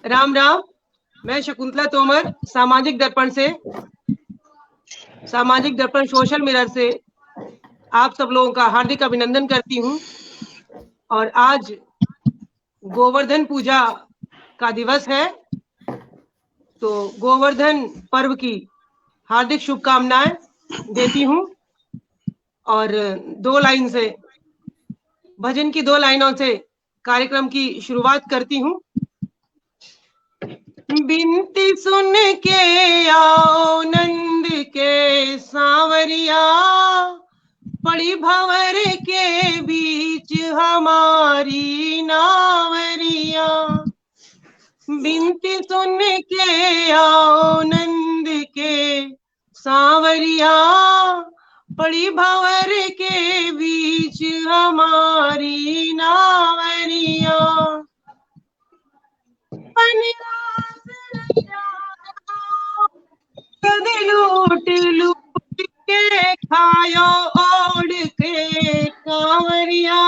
राम राम। मैं शकुंतला तोमर सामाजिक दर्पण सोशल मिरर से आप सब लोगों का हार्दिक अभिनंदन करती हूँ। और आज गोवर्धन पूजा का दिवस है, तो गोवर्धन पर्व की हार्दिक शुभकामनाएं देती हूँ। और भजन की 2 लाइनों से कार्यक्रम की शुरुआत करती हूँ। बिनती सुन के आओ नंद के सांवरिया, पड़ी भंवर के बीच हमारी नावरिया। बिनती सुन के आओ नंद के सांवरिया, पड़ी भंवर के बीच हमारी नावरिया। लूट लूट के खायो ओढ़ के कांवरिया,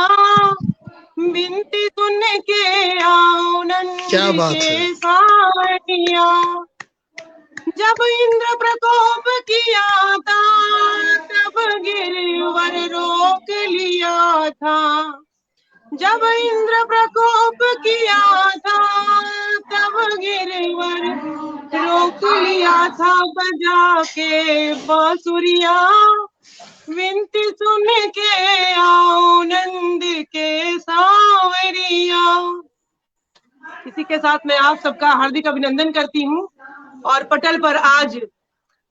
बिनती सुन के आओ नंद के सांवरिया। जब इंद्र प्रकोप किया था तब गिरवर रोक लिया था। जब इंद्र प्रकोप किया था तब गिरवर रोक लिया था। बजा के बांसुरिया, विनती सुन के आओ नंद के सांवरिया। इसी के साथ मैं आप सबका हार्दिक अभिनंदन करती हूँ। और पटल पर आज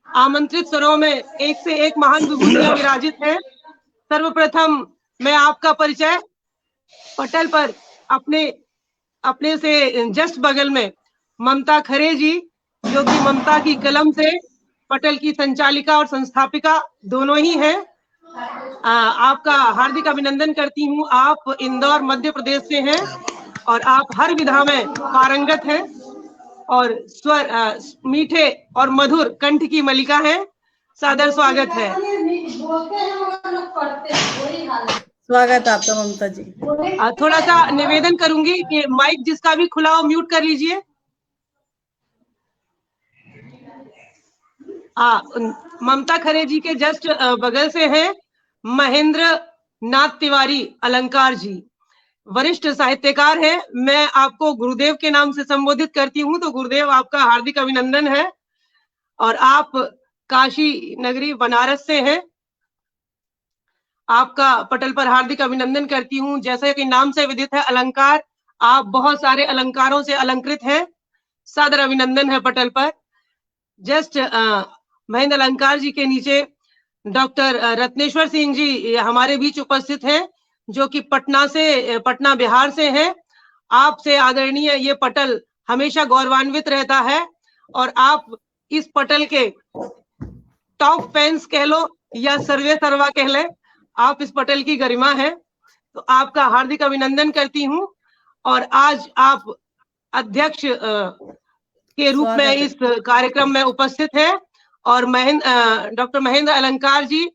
आमंत्रित स्वरों में एक से एक महान विभूतियां विराजित हैं। सर्वप्रथम मैं आपका परिचय पटल पर अपने से जस्ट बगल में ममता खरे जी, जो कि ममता की कलम से पटल की संचालिका और संस्थापिका दोनों ही हैं। आपका हार्दिक अभिनंदन करती हूँ। आप इंदौर मध्य प्रदेश से हैं और आप हर विधा में पारंगत हैं और स्वर मीठे और मधुर कंठ की मलिका हैं। सादर स्वागत है। स्वागत आपका ममता जी। थोड़ा सा निवेदन करूंगी कि माइक जिसका भी खुला हो म्यूट कर लीजिए। ममता खरे जी के जस्ट बगल से हैं महेंद्र नाथ तिवारी अलंकार जी, वरिष्ठ साहित्यकार हैं। मैं आपको गुरुदेव के नाम से संबोधित करती हूँ, तो गुरुदेव आपका हार्दिक अभिनंदन है। और आप काशी नगरी बनारस से हैं। आपका पटल पर हार्दिक अभिनंदन करती हूँ। जैसे कि नाम से विदित है अलंकार, आप बहुत सारे अलंकारों से अलंकृत हैं। सादर अभिनंदन है पटल पर। जस्ट महेंद्र अलंकार जी के नीचे डॉक्टर रत्नेश्वर सिंह जी हमारे बीच उपस्थित हैं, जो कि पटना बिहार से हैं। आपसे आदरणीय ये पटल हमेशा गौरवान्वित रहता है और आप इस पटल के टॉप फैंस कह लो या सर्वे सर्वा कह ले, आप इस पटल की गरिमा है। तो आपका हार्दिक अभिनंदन करती हूँ। और आज आप अध्यक्ष के रूप में इस कार्यक्रम में उपस्थित है और डॉक्टर महेंद्र अलंकार जी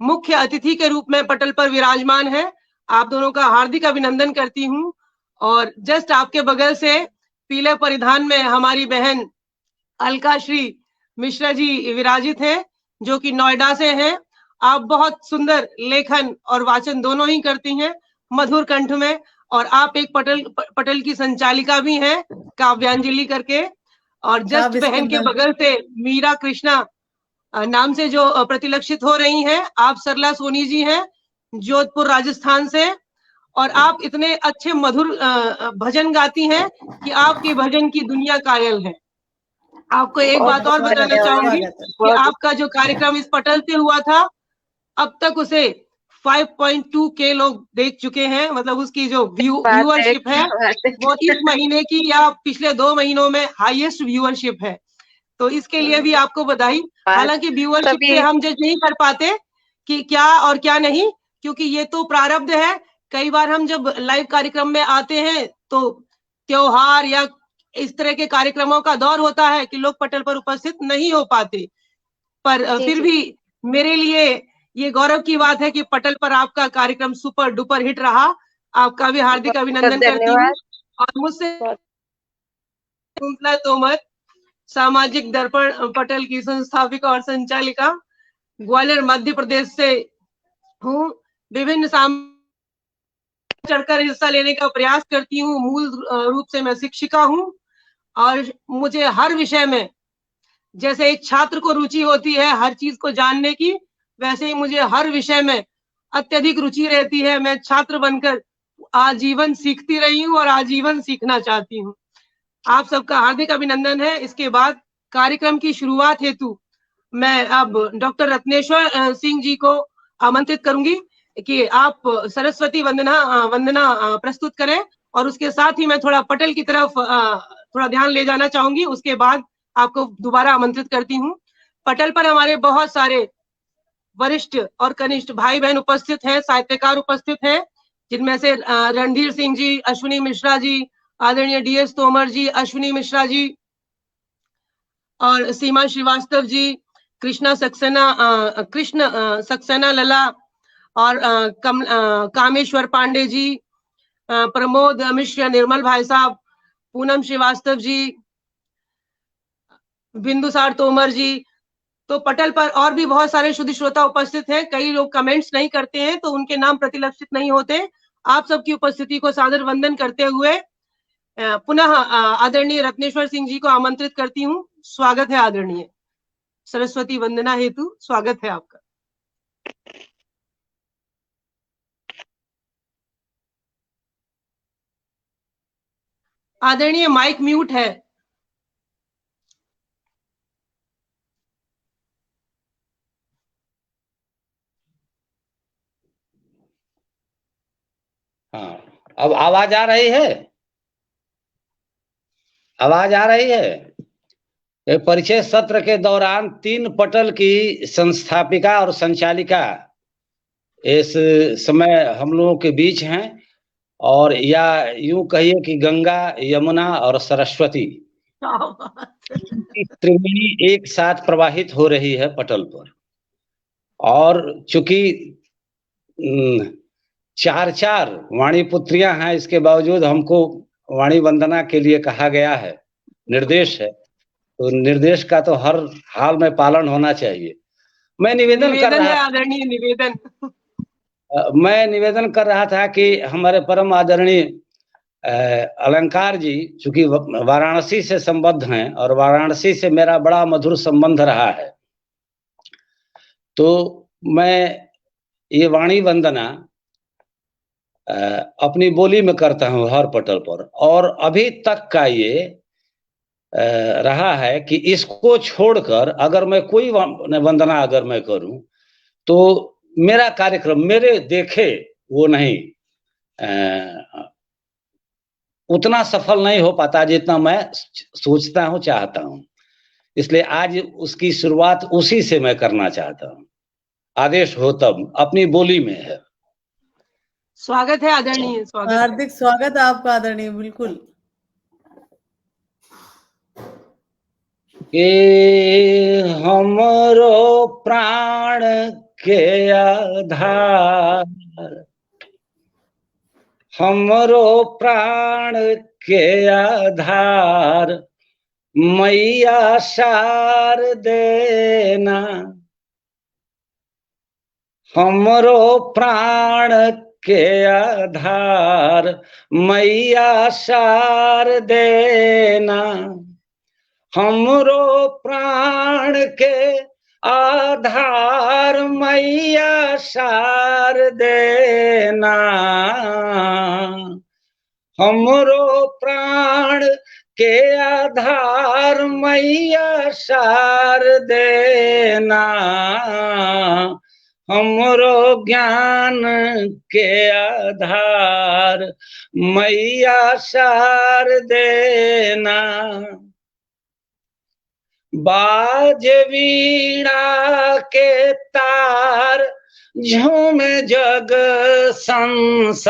मुख्य अतिथि के रूप में पटल पर विराजमान है। आप दोनों का हार्दिक अभिनंदन करती हूँ। और जस्ट आपके बगल से पीले परिधान में हमारी बहन अलका श्री मिश्रा जी विराजित हैं, जो कि नोएडा से हैं। आप बहुत सुंदर लेखन और वाचन दोनों ही करती हैं मधुर कंठ में। और आप एक पटल की संचालिका भी हैं काव्यांजलि करके। और जस्ट बहन के बगल से मीरा कृष्णा नाम से जो प्रतिलक्षित हो रही हैं, आप सरला सोनी जी हैं जोधपुर राजस्थान से। और आप इतने अच्छे मधुर भजन गाती हैं कि आपकी भजन की दुनिया कायल है। आपको एक बात और बताना चाहूंगी कि आपका जो कार्यक्रम इस पटल से हुआ था, अब तक उसे 5.2 के लोग देख चुके हैं। मतलब उसकी जो व्यूअरशिप है वो इस महीने की या पिछले 2 महीनों में हाईएस्ट व्यूअरशिप है। तो इसके लिए भी आपको बधाई। हालांकि व्यूअरशिप से हम जज नहीं कर पाते कि क्या और क्या नहीं, क्योंकि ये तो प्रारब्ध है। कई बार हम जब लाइव कार्यक्रम में आते हैं तो त्योहार या इस तरह के कार्यक्रमों का दौर होता है कि लोग पटल पर उपस्थित नहीं हो पाते। पर फिर भी मेरे लिए ये गौरव की बात है कि पटल पर आपका कार्यक्रम सुपर डुपर हिट रहा। आपका भी हार्दिक अभिनंदन करती हूँ। और मुझसे कुंतला तोमर, सामाजिक दर्पण पटल की संस्थापिका और संचालिका, ग्वालियर मध्य प्रदेश से हूँ। विभिन्न चढ़कर हिस्सा लेने का प्रयास करती हूँ। मूल रूप से मैं शिक्षिका हूँ और मुझे हर विषय में, जैसे एक छात्र को रुचि होती है हर चीज को जानने की, वैसे ही मुझे हर विषय में अत्यधिक रुचि रहती है। मैं छात्र बनकर आजीवन सीखती रही हूँ और आजीवन सीखना चाहती हूँ। आप सबका हार्दिक अभिनंदन है। इसके बाद कार्यक्रम की शुरुआत हेतु मैं अब डॉक्टर रत्नेश्वर सिंह जी को आमंत्रित करूंगी कि आप सरस्वती वंदना प्रस्तुत करें, और उसके साथ ही मैं थोड़ा पटल की तरफ थोड़ा ध्यान ले जाना चाहूंगी। उसके बाद आपको दोबारा आमंत्रित करती हूँ। पटल पर हमारे बहुत सारे वरिष्ठ और कनिष्ठ भाई बहन उपस्थित हैं, साहित्यकार उपस्थित हैं, जिनमें से रणधीर सिंह जी, अश्विनी मिश्रा जी, आदरणीय DS तोमर जी, अश्विनी मिश्रा जी और सीमा श्रीवास्तव जी, कृष्ण सक्सेना लला और कामेश्वर पांडे जी, प्रमोद मिश्र, निर्मल भाई साहब, पूनम श्रीवास्तव जी, बिंदुसार तोमर जी। तो पटल पर और भी बहुत सारे शुद्ध श्रोता उपस्थित हैं। कई लोग कमेंट्स नहीं करते हैं तो उनके नाम प्रतिलक्षित नहीं होते। आप सबकी उपस्थिति को सादर वंदन करते हुए पुनः आदरणीय रत्नेश्वर सिंह जी को आमंत्रित करती हूँ। स्वागत है आदरणीय। सरस्वती वंदना हेतु स्वागत है आपका। आदरणीय माइक म्यूट है। हाँ, अब आवाज आ रही है? आवाज आ रही है? परिचय सत्र के दौरान 3 पटल की संस्थापिका और संचालिका इस समय हम लोगों के बीच हैं, और या यूं कहिए कि गंगा, यमुना और सरस्वती त्रिवेणी एक साथ प्रवाहित हो रही है पटल पर। और चूंकि 4 वाणी पुत्रियां हैं, इसके बावजूद हमको वाणी वंदना के लिए कहा गया है, निर्देश है, तो निर्देश का तो हर हाल में पालन होना चाहिए। मैं निवेदन कर रहा था कि हमारे परम आदरणीय अलंकार जी चूंकि वाराणसी से संबद्ध हैं और वाराणसी से मेरा बड़ा मधुर संबंध रहा है, तो मैं ये वाणी वंदना अपनी बोली में करता हूँ हर पटल पर, और अभी तक का ये रहा है कि इसको छोड़कर अगर मैं कोई वंदना अगर मैं करूं तो मेरा कार्यक्रम मेरे देखे वो नहीं उतना सफल नहीं हो पाता जितना मैं सोचता हूं, चाहता हूं। इसलिए आज उसकी शुरुआत उसी से मैं करना चाहता हूं। आदेश हो तब, अपनी बोली में है। स्वागत है आदरणीय। स्वागत, हार्दिक स्वागत है आपका आदरणीय। बिल्कुल। के हमरो प्राण के आधार, हमरो प्राण के आधार, मैया शार देना, हमरो प्राण के आधार, मैया शार देना, हमरो प्राण के आधार, मैया शार देना, हमरो प्राण के आधार, मैया शार देना, हमरो ज्ञान के आधार, मैया शार देना, बाज वीणा के तार, झूमे जग संसार,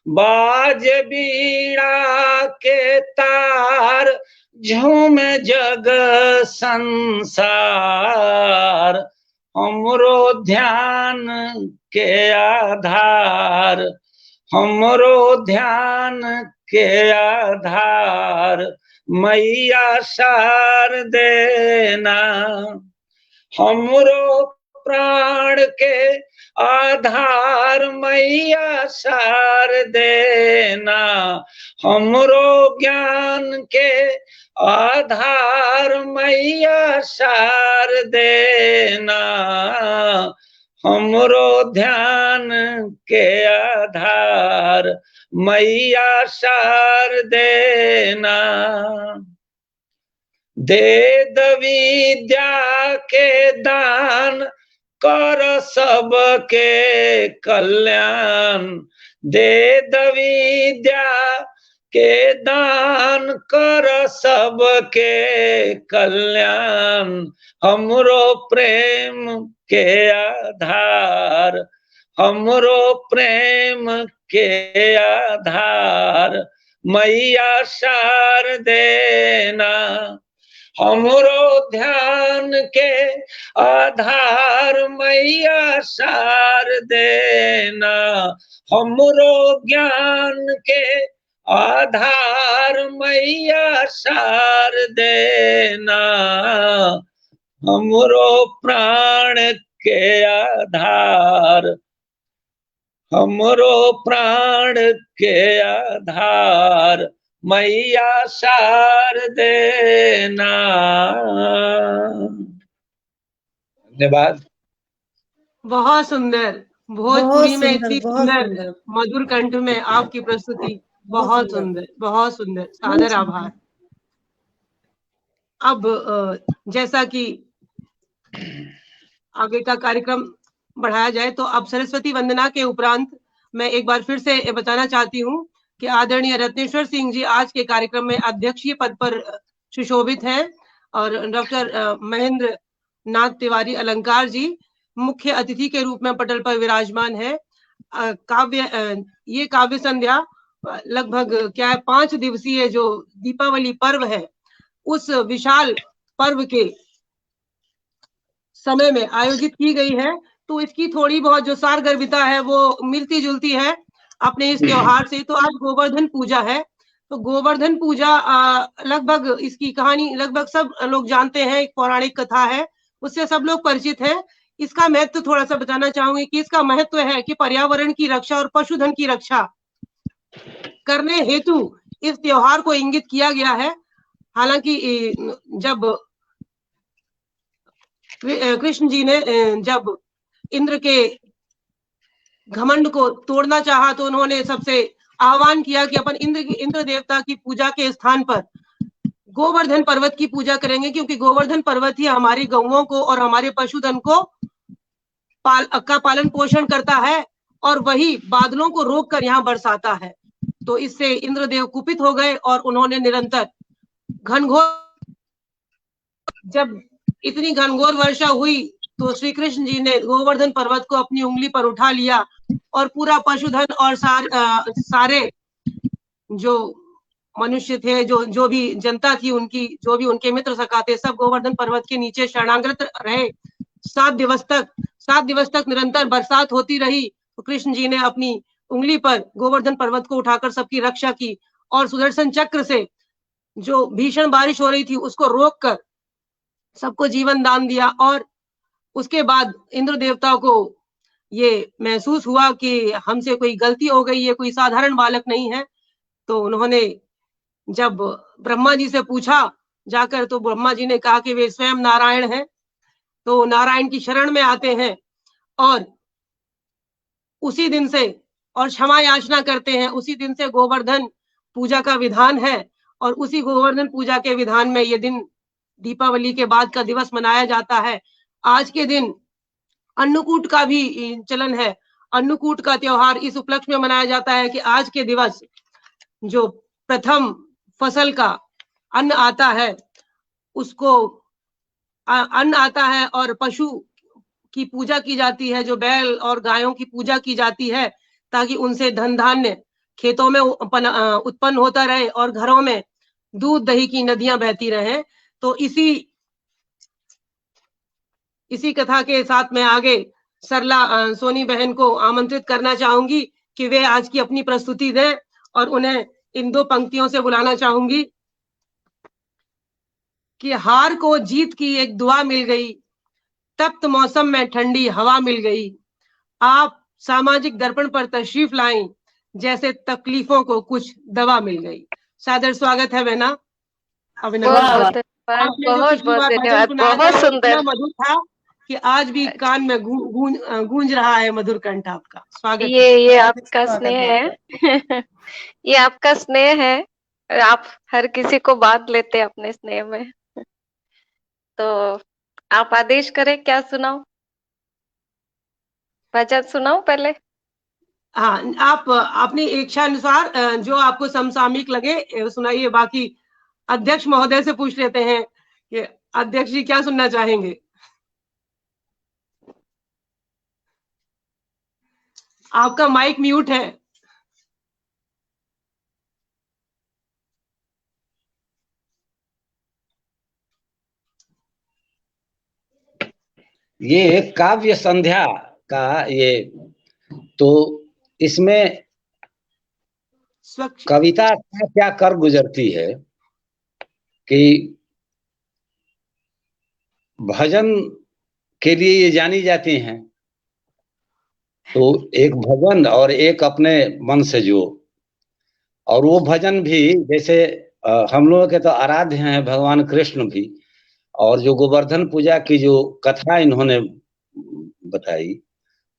बाज वीणा के तार, झूमे जग संसार, हमरो ध्यान के आधार, हमरो ध्यान के आधार मैया सार देना, हमरो प्राण के आधार मैया सार देना, हमरो ज्ञान के आधार मैया सार देना, हमरो ध्यान के आधार मैया सार देना, वेद विद्या के दान कर सबके कल्याण, वेद विद्या के दान कर सबके कल्याण, हमरो प्रेम के आधार, हमरो प्रेम के आधार मैया सार देना, हमरो ध्यान के आधार मैया सार देना, हमरो ज्ञान के आधार मैया सार देना, हमरो प्राण के आधार, हमरो प्राण के आधार मैया सार देना। धन्यवाद। बहुत सुंदर, भोजपुरी में इतनी बहुत सुंदर सुंदर। मधुर कंठ में आपकी प्रस्तुति, बहुत सुंदर, बहुत सुंदर, सादर आभार। अब जैसा कि आगे का कार्यक्रम बढ़ाया जाए, तो अब सरस्वती वंदना के उपरांत मैं एक बार फिर से बताना चाहती हूँ कि आदरणीय रत्नेश्वर सिंह जी आज के कार्यक्रम में अध्यक्षीय पद पर सुशोभित हैं और डॉक्टर महेंद्र नाथ तिवारी अलंकार जी मुख्य अतिथि के रूप में पटल पर विराजमान है। ये काव्य संध्या लगभग 5 दिवसीय जो दीपावली पर्व है, उस विशाल पर्व के समय में आयोजित की गई है। तो इसकी थोड़ी बहुत जो सारगर्भिता है वो मिलती जुलती है अपने इस त्योहार से। तो आज गोवर्धन पूजा है, तो गोवर्धन पूजा लगभग इसकी कहानी लगभग सब लोग जानते हैं, एक पौराणिक कथा है, उससे सब लोग परिचित हैं। इसका महत्व थोड़ा सा बताना चाहूंगी कि इसका महत्व है कि पर्यावरण की रक्षा और पशुधन की रक्षा करने हेतु इस त्योहार को इंगित किया गया है। हालांकि जब कृष्ण जी ने जब इंद्र के घमंड को तोड़ना चाहा, तो उन्होंने सबसे आह्वान किया कि अपन इंद्र देवता की पूजा के स्थान पर गोवर्धन पर्वत की पूजा करेंगे, क्योंकि गोवर्धन पर्वत ही हमारी गौओं को और हमारे पशुधन को पालन पोषण करता है और वही बादलों को रोक कर यहाँ बरसाता है। तो इससे इंद्रदेव कुपित हो गए और उन्होंने निरंतर घनघोर, जब इतनी घनघोर वर्षा हुई तो श्री कृष्ण जी ने गोवर्धन पर्वत को अपनी उंगली पर उठा लिया और पूरा पशुधन और सारे जो मनुष्य थे, जो भी जनता थी उनकी, जो भी उनके मित्र सखा थे, सब गोवर्धन पर्वत के नीचे शरणागत रहे। 7 दिवस तक निरंतर बरसात होती रही। तो कृष्ण जी ने अपनी उंगली पर गोवर्धन पर्वत को उठाकर सबकी रक्षा की और सुदर्शन चक्र से जो भीषण बारिश हो रही थी उसको रोककर सबको जीवन दान दिया। और उसके बाद इंद्र देवता को ये महसूस हुआ कि हमसे कोई गलती हो गई, ये कोई साधारण बालक नहीं है। तो उन्होंने जब ब्रह्मा जी से पूछा जाकर, तो ब्रह्मा जी ने कहा कि वे स्वयं नारायण हैं। तो नारायण की शरण में आते हैं और उसी दिन से और क्षमा याचना करते हैं। उसी दिन से गोवर्धन पूजा का विधान है और उसी गोवर्धन पूजा के विधान में ये दिन दीपावली के बाद का दिवस मनाया जाता है। आज के दिन अन्नकूट का भी चलन है। अन्नकूट का त्योहार इस उपलक्ष्य में मनाया जाता है कि आज के दिवस जो प्रथम फसल का अन्न आता है, उसको अन्न आता है और पशु की पूजा की जाती है, जो बैल और गायों की पूजा की जाती है, ताकि उनसे धन धान्य खेतों में उत्पन्न होता रहे और घरों में दूध दही की नदियां बहती रहे। तो इसी कथा के साथ मैं आगे सरला सोनी बहन को आमंत्रित करना चाहूंगी कि वे आज की अपनी प्रस्तुति दें और उन्हें इन 2 पंक्तियों से बुलाना चाहूंगी कि हार को जीत की एक दुआ मिल गई, तप्त मौसम में ठंडी हवा मिल गई, आप सामाजिक दर्पण पर तशरीफ लाएं, जैसे तकलीफों को कुछ दवा मिल गई। सादर स्वागत है बहना, अभिनंदन। बहुत आपने जो बहुत पिछली बहुत बार भजन धन्यवाद, सुनाया था बहुत वो सुंदर। इतना मधुर था कि आज भी कान में गूंज रहा है मधुर कंठ आपका। स्वागत ये आपका स्वागत स्नेह है। है। ये आपका स्नेह है, आप हर किसी को बांध लेते हैं अपने स्नेह में। तो आप आदेश करें, क्या सुनाओ? भजन सुनाओ पहले। हाँ, आप अपनी इच्छा अनुसार जो आपको समसामयिक लगे सुनाइए। बाकी अध्यक्ष महोदय से पूछ लेते हैं कि अध्यक्ष जी क्या सुनना चाहेंगे। आपका माइक म्यूट है। ये काव्य संध्या का ये, तो इसमें कविता क्या क्या कर गुजरती है कि भजन के लिए ये जानी जाती हैं। तो एक भजन और एक अपने मन से जो, और वो भजन भी जैसे हम लोगों के तो आराध्य हैं भगवान कृष्ण भी, और जो गोवर्धन पूजा की जो कथा इन्होंने बताई,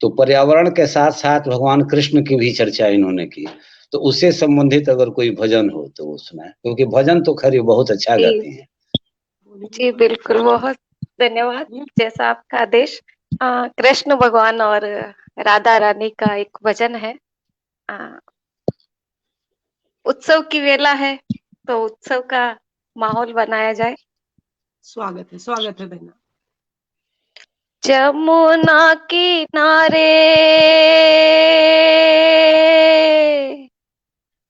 तो पर्यावरण के साथ साथ भगवान कृष्ण की भी चर्चा इन्होंने की। तो उससे संबंधित अगर कोई भजन हो तो वो सुनाए, क्योंकि भजन तो खैर बहुत अच्छा गाती हैं। जी बिल्कुल, बहुत धन्यवाद। जैसा आपका आदेश। कृष्ण भगवान और राधा रानी का एक भजन है। उत्सव की वेला है, तो उत्सव का माहौल बनाया जाए। स्वागत है बहना। जमुना किनारे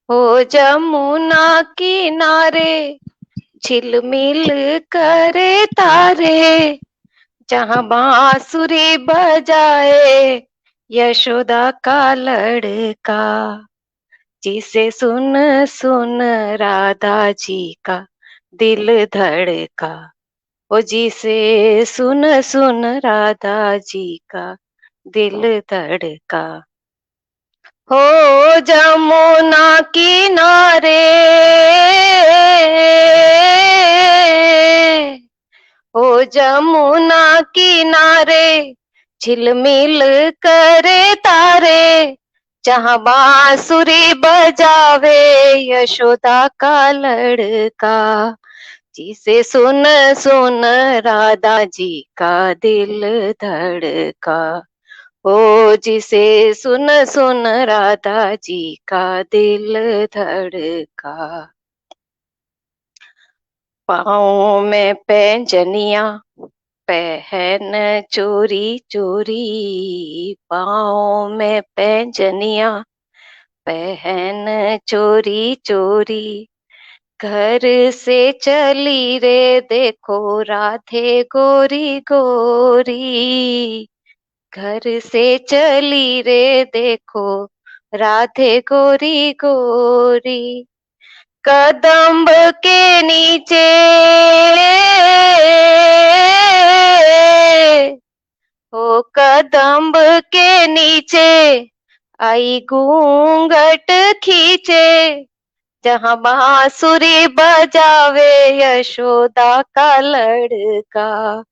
हो, जमुना किनारे झिलमिल करे तारे, जहाँ बांसुरी बजाए यशोदा का लड़का, जिसे सुन सुन राधा जी का दिल धड़का, ओ जिसे सुन सुन राधा जी का दिल धड़का। हो जमुना किनारे, हो जमुना किनारे झिलमिल करे तारे, जहाँ बांसुरी बजावे यशोदा का लड़का, जिसे सुन सुन राधा जी का दिल धड़का, ओ जिसे सुन सुन राधा जी का दिल धड़का। पाँव में पैंजनिया पहन चोरी चोरी, पाँव में पैंजनिया पहन चोरी चोरी, घर से चली रे देखो राधे गोरी गोरी, घर से चली रे देखो राधे गोरी गोरी, कदम्ब के नीचे हो, कदम्ब के नीचे आई घूंघट खींचे, जहाँ बांसुरी बजावे यशोदा का लड़का,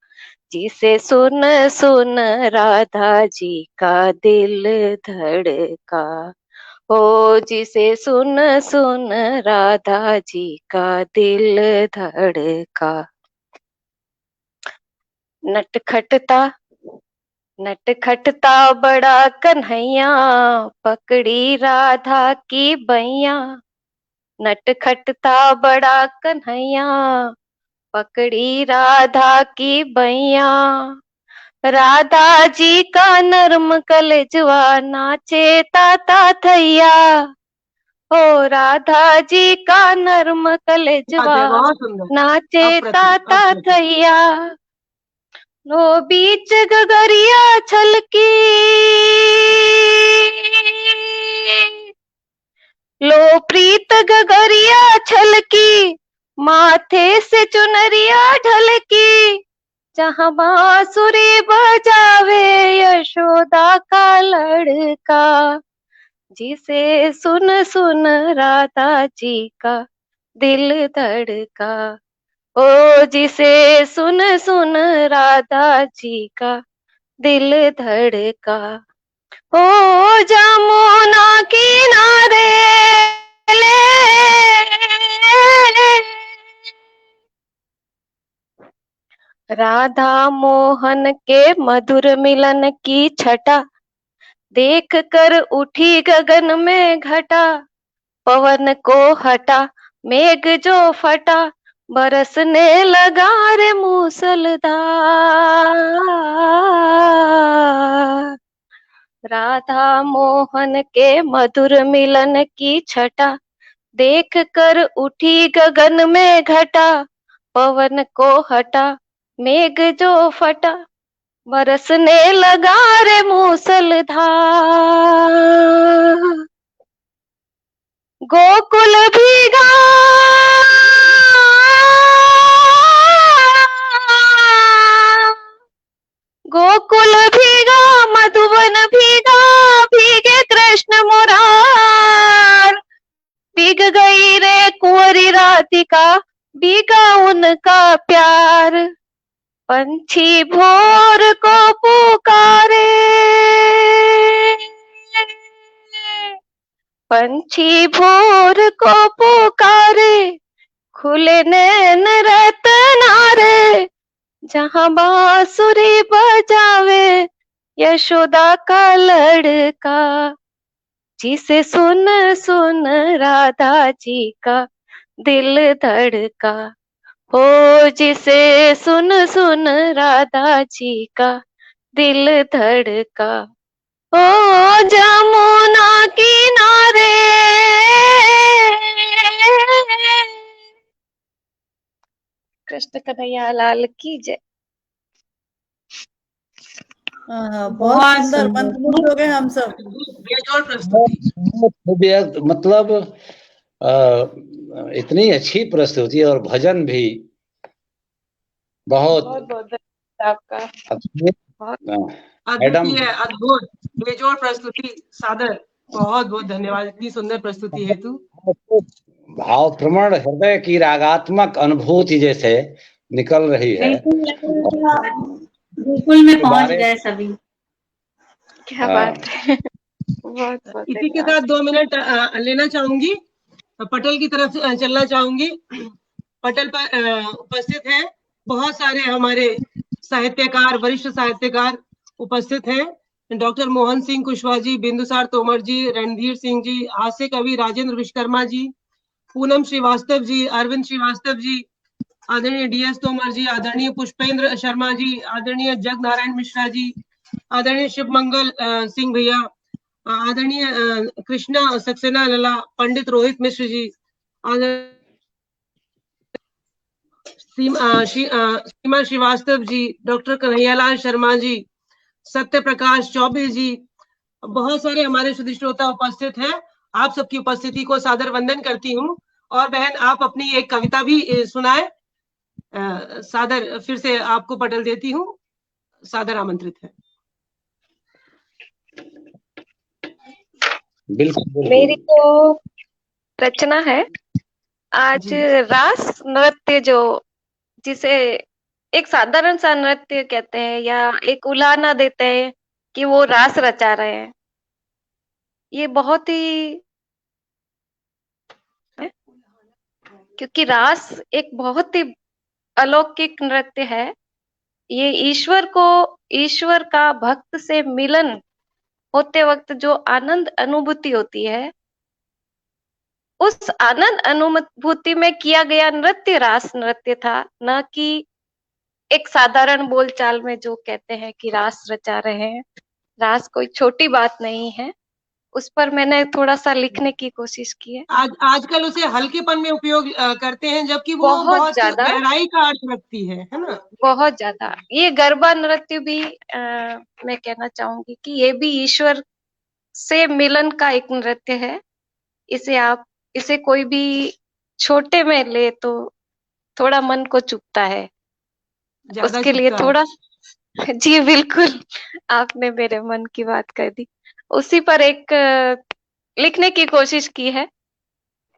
जिसे सुन सुन राधा जी का दिल धड़का, हो जिसे सुन सुन राधा जी का दिल धड़का। नटखटता बड़ा कन्हैया, पकड़ी राधा की बैया, नटखटता बड़ा कन्हैया, पकड़ी राधा की बैया, राधा जी का नर्म कलेजवा नाचे ताता थैया, ओ राधा जी का नर्म कलेजवा नाचे ताता थैया, नो बीच गगरिया छलकी, लो प्रीत गगरिया छलकी, माथे से चुनरिया ढलकी, जहाँ बांसुरी बजावे यशोदा का लड़का, जिसे सुन सुन राधा जी का दिल धड़का। ओ जिसे सुन सुन राधा जी का दिल धड़का। ओ जमुना किनारे राधा मोहन के मधुर मिलन की छटा, देख कर उठी गगन में घटा, पवन को हटा मेघ जो फटा, बरसने लगा रे मूसलधार। राधा मोहन के मधुर मिलन की छटा, देख कर उठी गगन में घटा, पवन को हटा मेघ जो फटा, बरसने लगा रे मूसलधार। गोकुल भीगा गोकुल भीगा, मधुवन भीगा, भीगे कृष्ण मुरार, भीग गई रे कुंवरी राधिका, भीगा उनका प्यार। पंछी भोर को पुकारे, पंछी भोर को पुकारे, खुले नैन रतनारे, जहाँ बांसुरी बजावे यशोदा का लड़का, जिसे सुन सुन राधा जी का दिल धड़का। हो जिसे सुन सुन राधा जी का दिल धड़का। ओ जमुना किनारे कृष्ण कन्हैया लाल की जय। बहुत सुंदर, मंत्रमुग्ध हो गए हम सब। बेजोड़ प्रस्तुति। मतलब इतनी अच्छी प्रस्तुति और भजन भी बहुत बहुत आपका अद्भुत, अद्भुत, बेजोड़ प्रस्तुति सादर, बहुत बहुत धन्यवाद इतनी सुंदर प्रस्तुति हेतु। भाव प्रमण हृदय की रागात्मक अनुभूति जैसे निकल रही है। बिल्कुल में पहुंच गए सभी। क्या बात है। बहुत इसी के साथ 2 मिनट लेना चाहूंगी, पटल की तरफ चलना चाहूंगी। पटल पर उपस्थित हैं बहुत सारे हमारे साहित्यकार, वरिष्ठ साहित्यकार उपस्थित हैं। डॉक्टर मोहन सिंह कुशवाहा जी, बिंदुसार तोमर जी, रणधीर सिंह जी, हास्य कवि राजेंद्र विश्वकर्मा जी, पूनम श्रीवास्तव जी, अरविंद श्रीवास्तव जी, आदरणीय डीएस तोमर जी, आदरणीय पुष्पेंद्र शर्मा जी, आदरणीय जग नारायण मिश्रा जी, आदरणीय शिवमंगल सिंह भैया, आदरणीय कृष्णा सक्सेना लला, पंडित रोहित मिश्र जी, सीमा श्रीवास्तव जी, डॉक्टर कन्हैयालाल शर्मा जी, सत्य प्रकाश चौबे जी, बहुत सारे हमारे सुधी श्रोता उपस्थित हैं। आप सबकी उपस्थिति को सादर वंदन करती हूँ। और बहन आप अपनी एक कविता भी सुनाए। सादर फिर से आपको पटल देती हूँ, सादर आमंत्रित है। बिल्कुल। मेरी तो रचना है आज। रास नृत्य जिसे एक साधारण सा नृत्य कहते हैं या एक उलाहना देते हैं कि वो रास रचा रहे हैं, ये बहुत ही, क्योंकि रास एक बहुत ही अलौकिक नृत्य है। ये ईश्वर का भक्त से मिलन होते वक्त जो आनंद अनुभूति होती है, उस आनंद अनुभूति में किया गया नृत्य रास नृत्य था, न कि एक साधारण बोलचाल में जो कहते हैं कि रास रचा रहे हैं। रास कोई छोटी बात नहीं है, उस पर मैंने थोड़ा सा लिखने की कोशिश की है। आजकल उसे हल्केपन में उपयोग करते हैं, जबकि वो बहुत ज्यादा गहराई का अर्थ रखती है ना। बहुत ज्यादा। ये गरबा नृत्य भी मैं कहना चाहूंगी कि ये भी ईश्वर से मिलन का एक नृत्य है। इसे कोई भी छोटे में ले तो थोड़ा मन को चुभता है, ज्यादा उसके लिए चुभता है। थोड़ा जी बिल्कुल, आपने मेरे मन की बात कर दी। उसी पर एक लिखने की कोशिश की है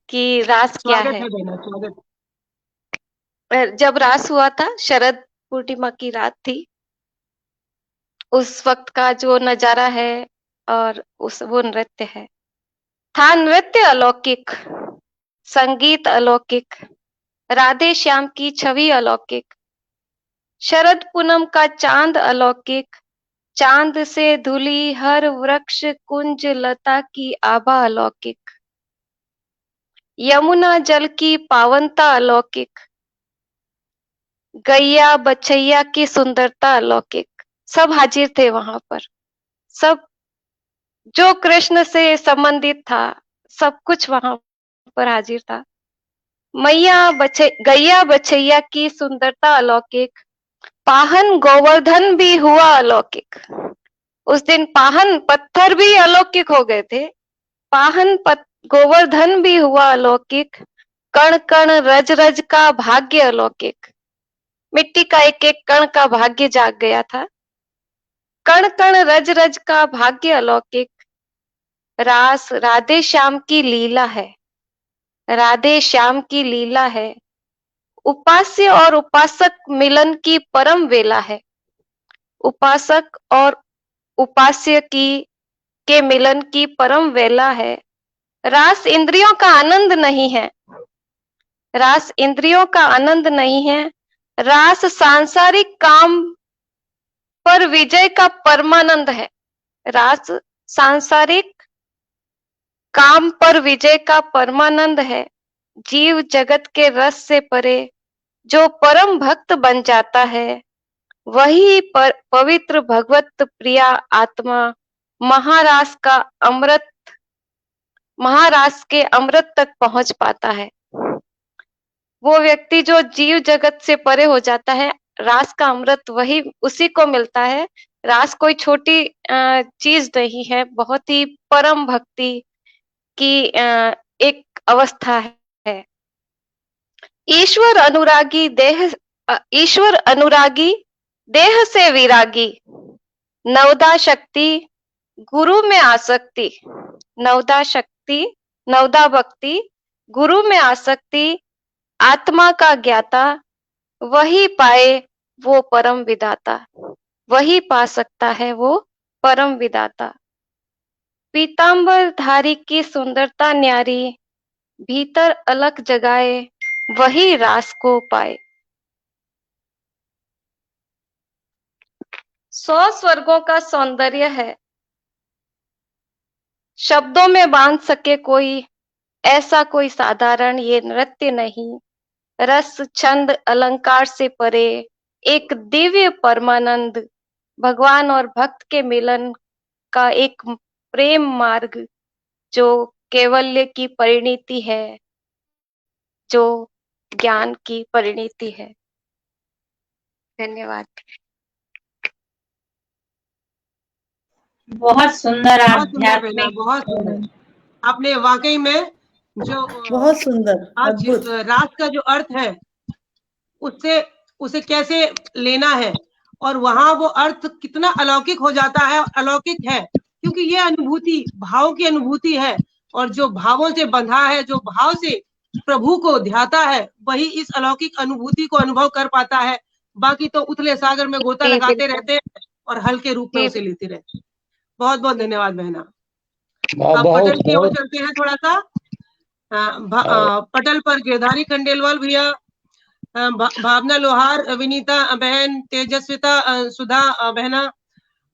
कि रास क्या स्वागत है। है बहना, स्वागत। जब रास हुआ था, शरद पूर्णिमा की रात थी, उस वक्त का जो नजारा है और वो नृत्य है। था नृत्य अलौकिक, संगीत अलौकिक, राधे श्याम की छवि अलौकिक, शरद पूनम का चांद अलौकिक, चांद से धुली हर वृक्ष कुंज लता की आभा अलौकिक, यमुना जल की पावनता अलौकिक, गैया बछैया की सुंदरता अलौकिक। सब हाजिर थे वहां पर, सब जो कृष्ण से संबंधित था, सब कुछ वहां पर हाजिर था। गैया बछैया की सुंदरता अलौकिक, पाहन गोवर्धन भी हुआ अलौकिक। उस दिन पाहन पत्थर भी अलौकिक हो गए थे, गोवर्धन भी हुआ अलौकिक, कण कण रज रज का भाग्य अलौकिक। मिट्टी का एक एक कण का भाग्य जाग गया था, कण कण रज रज का भाग्य अलौकिक। रास राधे श्याम की लीला है, राधे श्याम की लीला है, उपास्य और उपासक मिलन की परम वेला है, उपासक और उपास्य के मिलन की परम वेला है। रास इंद्रियों का आनंद नहीं है, रास इंद्रियों का आनंद नहीं है, रास सांसारिक काम पर विजय का परमानंद है। रास सांसारिक काम पर विजय का परमानंद है। जीव जगत के रस से परे जो परम भक्त बन जाता है, वही पवित्र भगवत प्रिया आत्मा महारास के अमृत तक पहुंच पाता है। वो व्यक्ति जो जीव जगत से परे हो जाता है, रास का अमृत वही उसी को मिलता है। रास कोई छोटी चीज नहीं है, बहुत ही परम भक्ति की एक अवस्था है। ईश्वर अनुरागी देह से विरागी, नवदा शक्ति गुरु में आसक्ति, नवदा भक्ति गुरु में आसक्ति, आत्मा का ज्ञाता वही पाए वो परम विदाता, वही पा सकता है वो परम विदाता। पीतांबर धारी की सुंदरता न्यारी, भीतर अलख जगाए वही रास को पाए। 100 स्वर्गों का सौंदर्य है, शब्दों में बांध सके कोई, ऐसा कोई साधारण ये नृत्य नहीं। रस छंद अलंकार से परे एक दिव्य परमानंद, भगवान और भक्त के मिलन का एक प्रेम मार्ग, जो कैवल्य की परिणति है, जो ज्ञान की परिणति है। धन्यवाद। बहुत सुंदर बहुत सुंदर बहना, आध्यात्मिक, बहुत सुंदर। आपने वाकई में जो बहुत सुंदर, आज अद्भुत। रास का जो अर्थ है उससे उसे कैसे लेना है, और वहां वो अर्थ कितना अलौकिक हो जाता है। अलौकिक है क्योंकि ये अनुभूति भाव की अनुभूति है, और जो भावों से बंधा है, जो भाव से प्रभु को ध्याता है, वही इस अलौकिक अनुभूति को अनुभव कर पाता है। बाकी तो उथले सागर में गोता लगाते रहते हैं और हल्के रूप में उसे लेते रहते हैं। बहुत बहुत धन्यवाद बहना। अब पटल की ओर चलते हैं थोड़ा सा। पटल पर गिरधारी खंडेलवाल भैया, भावना लोहार, विनीता बहन, तेजस्विता सुधा बहना,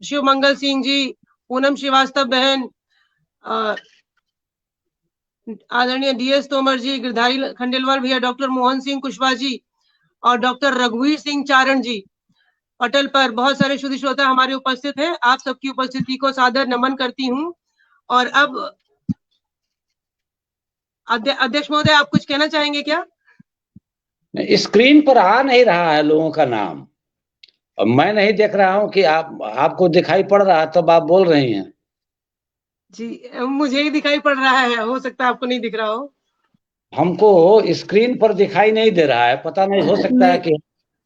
शिव मंगल सिंह जी, पूनम श्रीवास्तव बहन, आदरणीय डीएस तोमर जी, गिरधारी खंडेलवाल भैया, डॉक्टर मोहन सिंह कुशवाहा जी और डॉक्टर रघुवीर सिंह चारण जी। पटल पर बहुत सारे शुद्ध श्रोता हमारे उपस्थित हैं। आप सबकी उपस्थिति को सादर नमन करती हूँ। और अब अध्यक्ष महोदय, आप कुछ कहना चाहेंगे क्या? स्क्रीन पर आ नहीं रहा है लोगों का नाम, और मैं नहीं देख रहा हूं कि आपको दिखाई पड़ रहा है, तब आप बोल रही हैं। जी, मुझे ही दिखाई पड़ रहा है, हो सकता है आपको नहीं दिख रहा हो। हमको स्क्रीन पर दिखाई नहीं दे रहा है, पता नहीं, हो सकता है कि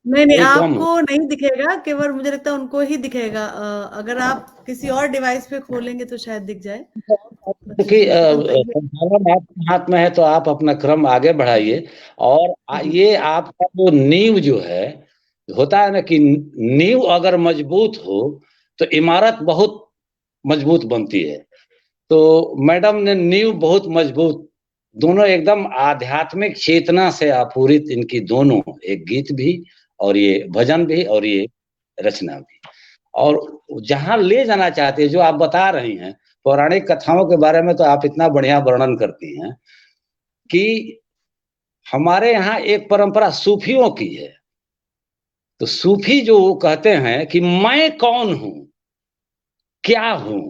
नहीं कम हो। आपको नहीं दिखेगा, केवल मुझे लगता है उनको ही दिखेगा। अगर आप किसी और डिवाइस पे खोलेंगे तो शायद दिख जाए। क्योंकि संचालन आपके हाथ में है, तो आप अपना क्रम आगे बढ़ाइए। और ये आपका जो नींव जो है, होता है ना कि नींव अगर मजबूत हो तो इमारत बहुत मजबूत बनती है। तो मैडम ने नींव बहुत मजबूत, दोनों एकदम आध्यात्मिक चेतना से आपूरित इनकी दोनों, एक गीत भी और ये भजन भी और ये रचना भी। और जहां ले जाना चाहते हैं, जो आप बता रही हैं पौराणिक कथाओं के बारे में, तो आप इतना बढ़िया वर्णन करती हैं कि हमारे यहाँ एक परंपरा सूफियों की है। तो सूफी जो कहते हैं कि मैं कौन हूं, क्या हूं,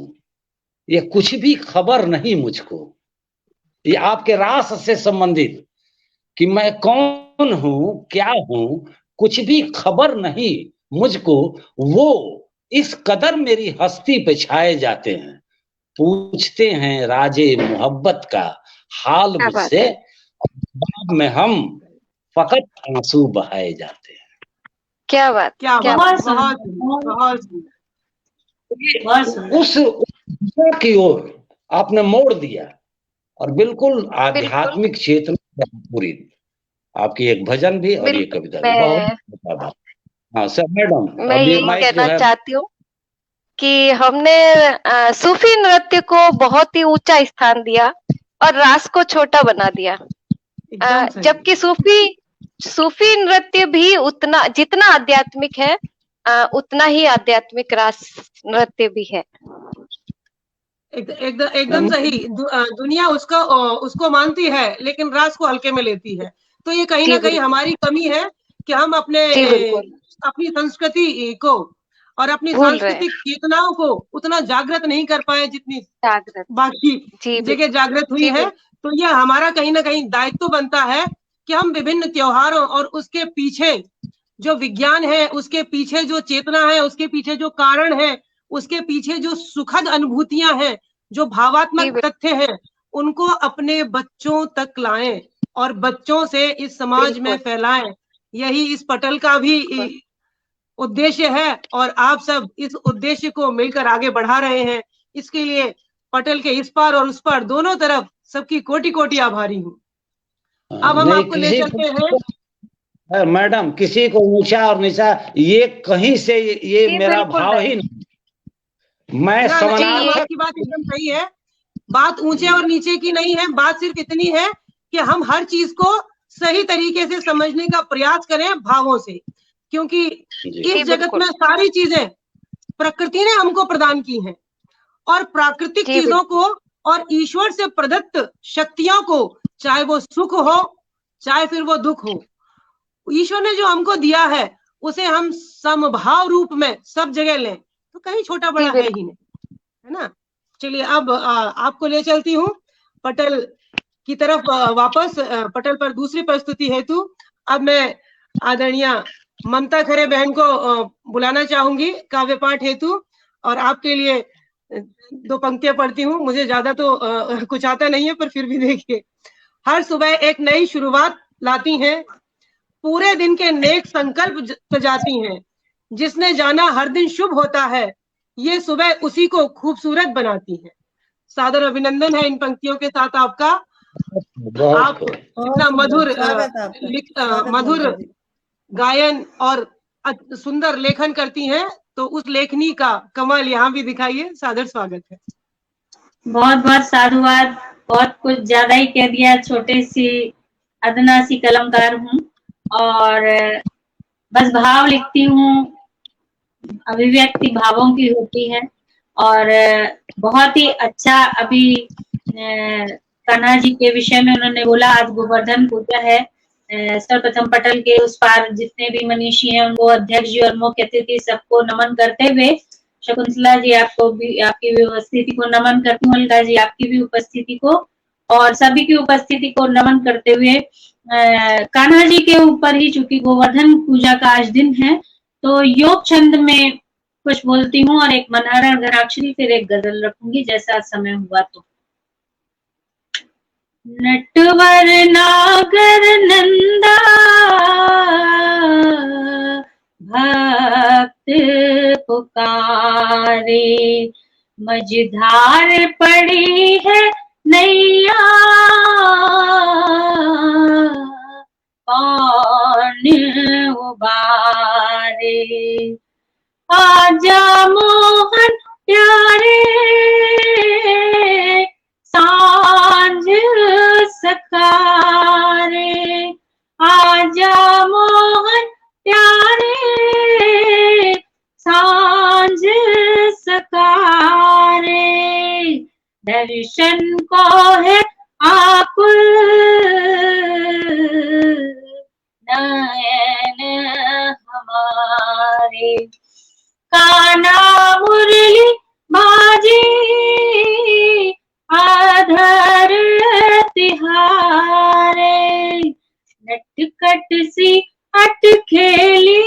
ये कुछ भी खबर नहीं मुझको। ये आपके रास से संबंधित कि मैं कौन हूं, क्या हूं, कुछ भी खबर नहीं मुझको, वो इस कदर मेरी हस्ती पे छाए जाते हैं, पूछते हैं राजे मोहब्बत का हाल क्या बात मुझसे, है। बाद में हम फकत आंसू बहाए जाते हैं। क्या बात, क्या क्या बात, बात। बहुत सुंदर। उस दिशा की ओर आपने मोड़ दिया और बिल्कुल आध्यात्मिक क्षेत्र में पूरी आपकी एक भजन भी और ये कविता भी बहुत। हाँ सर मैडम, मैं अब ये यही माइक जो कहना है, चाहती हूँ कि हमने सूफी नृत्य को बहुत ही ऊंचा स्थान दिया और रास को छोटा बना दिया। एकदम सही। जबकि सूफी नृत्य भी उतना, जितना आध्यात्मिक है उतना ही आध्यात्मिक रास नृत्य भी है। एकदम सही। दुनिया उसको मानती है, लेकिन रास को हल्के में लेती है। तो ये कहीं ना कहीं हमारी कमी है कि हम अपनी संस्कृति को और अपनी सांस्कृतिक चेतनाओं को उतना जागृत नहीं कर पाए जितनी बाकी जगह जागृत हुई है। तो यह हमारा कहीं ना कहीं दायित्व बनता है कि हम विभिन्न त्योहारों और उसके पीछे जो विज्ञान है, उसके पीछे जो चेतना है, उसके पीछे जो कारण है, उसके पीछे जो सुखद अनुभूतियां हैं, जो भावात्मक तथ्य हैं, उनको अपने बच्चों तक लाएं और बच्चों से इस समाज में फैलाएं। यही इस पटल का भी उद्देश्य है और आप सब इस उद्देश्य को मिलकर आगे बढ़ा रहे हैं। इसके लिए पटल के इस पार और उस पार दोनों तरफ सबकी कोटि कोटि आभारी हूँ। अब हम आपको ले चलते हैं। मैडम, किसी को ऊंचा और नीचा ये कहीं से ये मेरा भाव ही नहीं। मैं समानार्थक की बात एकदम सही है। बात ऊंचे और नीचे की नहीं है, बात सिर्फ इतनी है कि हम हर चीज को सही तरीके से समझने का प्रयास करें भावों से, क्योंकि इस जगत में सारी चीजें प्रकृति ने हमको प्रदान की हैं और प्राकृतिक चीजों को और ईश्वर से प्रदत्त शक्तियों को, चाहे वो सुख हो चाहे फिर वो दुख हो, ईश्वर ने जो हमको दिया है उसे हम समभाव रूप में सब जगह लें, तो कहीं छोटा बड़ा है ही नहीं, है ना। चलिए अब आपको ले चलती हूँ पटल की तरफ वापस। पटल पर दूसरी प्रस्तुति हेतु अब मैं आदरणीय ममता खरे बहन को बुलाना चाहूंगी काव्य पाठ हेतु, और आपके लिए दो पंक्तियां पढ़ती हूँ। मुझे ज्यादा तो कुछ आता नहीं है, पर फिर भी देखिए। हर सुबह एक नई शुरुआत लाती हैं, पूरे दिन के नेक संकल्प सजाती हैं, जिसने जाना हर दिन शुभ होता है, ये सुबह उसी को खूबसूरत बनाती है। सादर अभिनंदन है इन पंक्तियों के साथ आपका। आप इतना मधुर गायन और सुंदर लेखन करती हैं, तो उस लेखनी का कमाल यहाँ भी दिखाइए। सादर स्वागत है। बहुत बहुत साधुवाद। बहुत कुछ ज्यादा ही कह दिया, छोटे सी अदना सी कलमकार हूँ और बस भाव लिखती हूँ, अभिव्यक्ति भावों की होती है। और बहुत ही अच्छा अभी कान्हा जी के विषय में उन्होंने बोला। आज गोवर्धन पूजा है। सर्वप्रथम पटल के उस पार जितने भी मनीषी हैं उनको, अध्यक्ष जी और मुख्य अतिथि सबको नमन करते हुए, शकुंतला जी आपको भी, आपकी भी उपस्थिति को नमन करती हूँ, अलका जी आपकी भी उपस्थिति को, और सभी की उपस्थिति को नमन करते हुए कान्हा जी के ऊपर ही, चूंकि गोवर्धन पूजा का आज दिन है, तो योग छंद में कुछ बोलती हूँ और एक मनहरण घराक्षरी, फिर एक गजल रखूंगी जैसा समय हुआ तो। नटवर नागर नंदा भक्त पुकारे, मझधार पड़ी है नैया कौन उबारे। आजा मोहन प्यारे सांझ सखारे, आजा मोहन प्यारे सांझ सखारे। दर्शन को है आकुल नयन हमारे, काना मुरली बाजी आधर तिहारे। नटखट सी अटखेली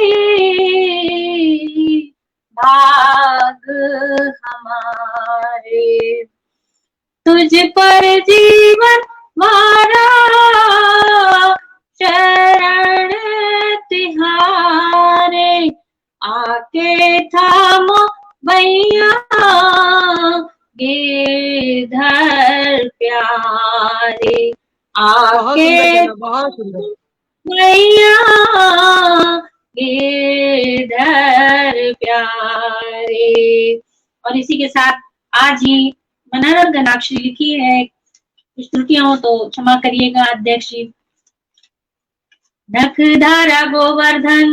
भाग हमारे, तुझ पर जीवन मारा शरण तिहारे। आके थामो भैया गिरधर प्यारे, आके बहुत सुंदर भैया गिरधर प्यारे। और इसी के साथ आज ही मनहरण घनाक्षरी लिखी है, कुछ त्रुटियां हो तो क्षमा करिएगा अध्यक्ष जी। नखधारा गोवर्धन,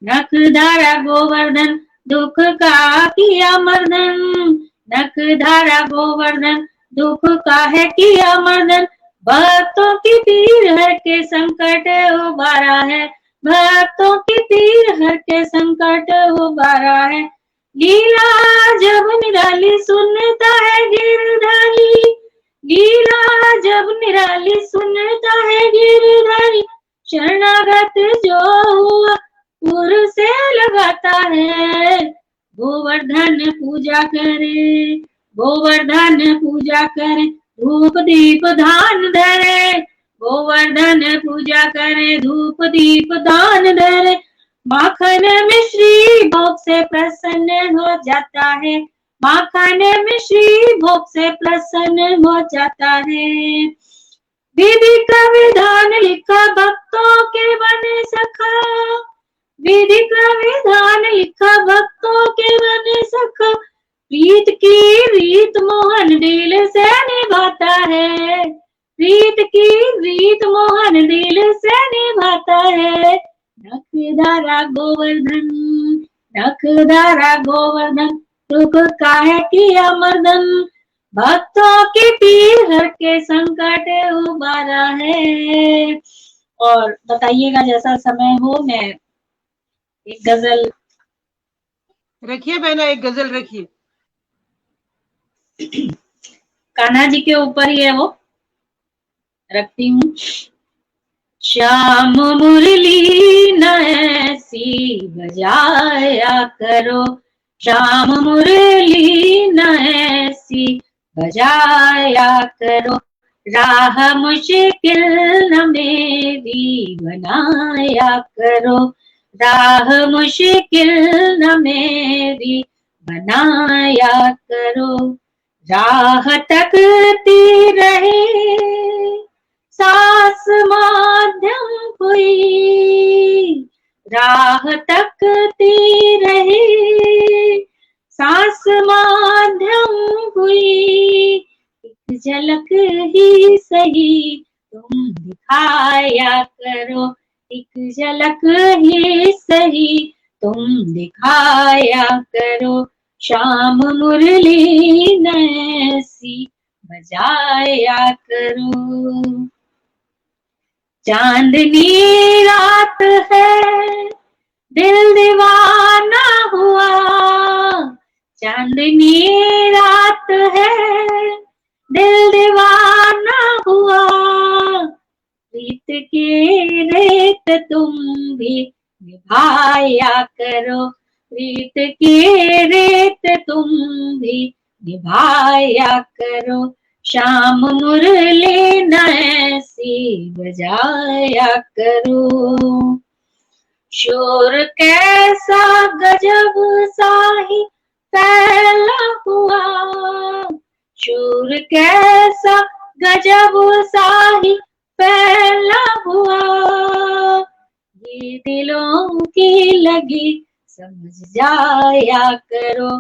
नखधारा गोवर्धन दुख का किया मर्दन, नखधारा गोवर्धन दुख का है किया मर्दन। भक्तों की पीर हर के संकट उबारा है, भक्तों की पीर हर के संकट उबारा है। लीला जब निराली सुनता है गिरधारी, लीला जब निराली सुनता है गिरधारी। शरणागत जो हुआ पुर से लगाता है, गोवर्धन पूजा करे, गोवर्धन पूजा करे, धूप दीप दान धरे, गोवर्धन पूजा करे, धूप दीप दान धरे। माखन मिश्री भोग से प्रसन्न हो जाता है, माखन मिश्री भोग से प्रसन्न हो जाता है। विधि का विधान लिखा भक्तों के बने सखा, विधि का विधान लिखा भक्तों के बने सखा। प्रीत की रीत मोहन दिल से निभाता है, प्रीत की रीत मोहन दिल से निभाता है। नखधारा गोवर्धन, नखधारा गोवर्धन दुख का है किया मर्दन। भक्तों की पीर हर के संकट उबारा है। और बताइएगा जैसा समय हो, मैं एक गजल रखिए बहना, एक गजल रखिए। कान्हा जी के ऊपर ही है वो, रखती हूँ। श्याम मुरली न ऐसी बजाया करो, श्याम मुरली न ऐसी बजाया करो। राह मुश्किल न मेरी बनाया करो, राह मुश्किल न मेरी बनाया करो। राह तकती रहे सास माध्यम कोई, राह तकती रहे सास माध्यम कोई। एक झलक ही सही तुम दिखाया करो, एक झलक ही सही तुम दिखाया करो। श्याम मुरली न ऐसी बजाया करो। चांदनी रात है दिल दीवाना हुआ, चांदनी रात है दिल दीवाना हुआ। प्रीत के रेत तुम भी निभाया करो, प्रीत की रीत तुम भी निभाया करो, श्याम मुरली नैसी बजाया करो। शोर कैसा गजब साही फैला हुआ, शोर कैसा गजब साही फैला हुआ, ये दिलों की लगी समझ जाया करो,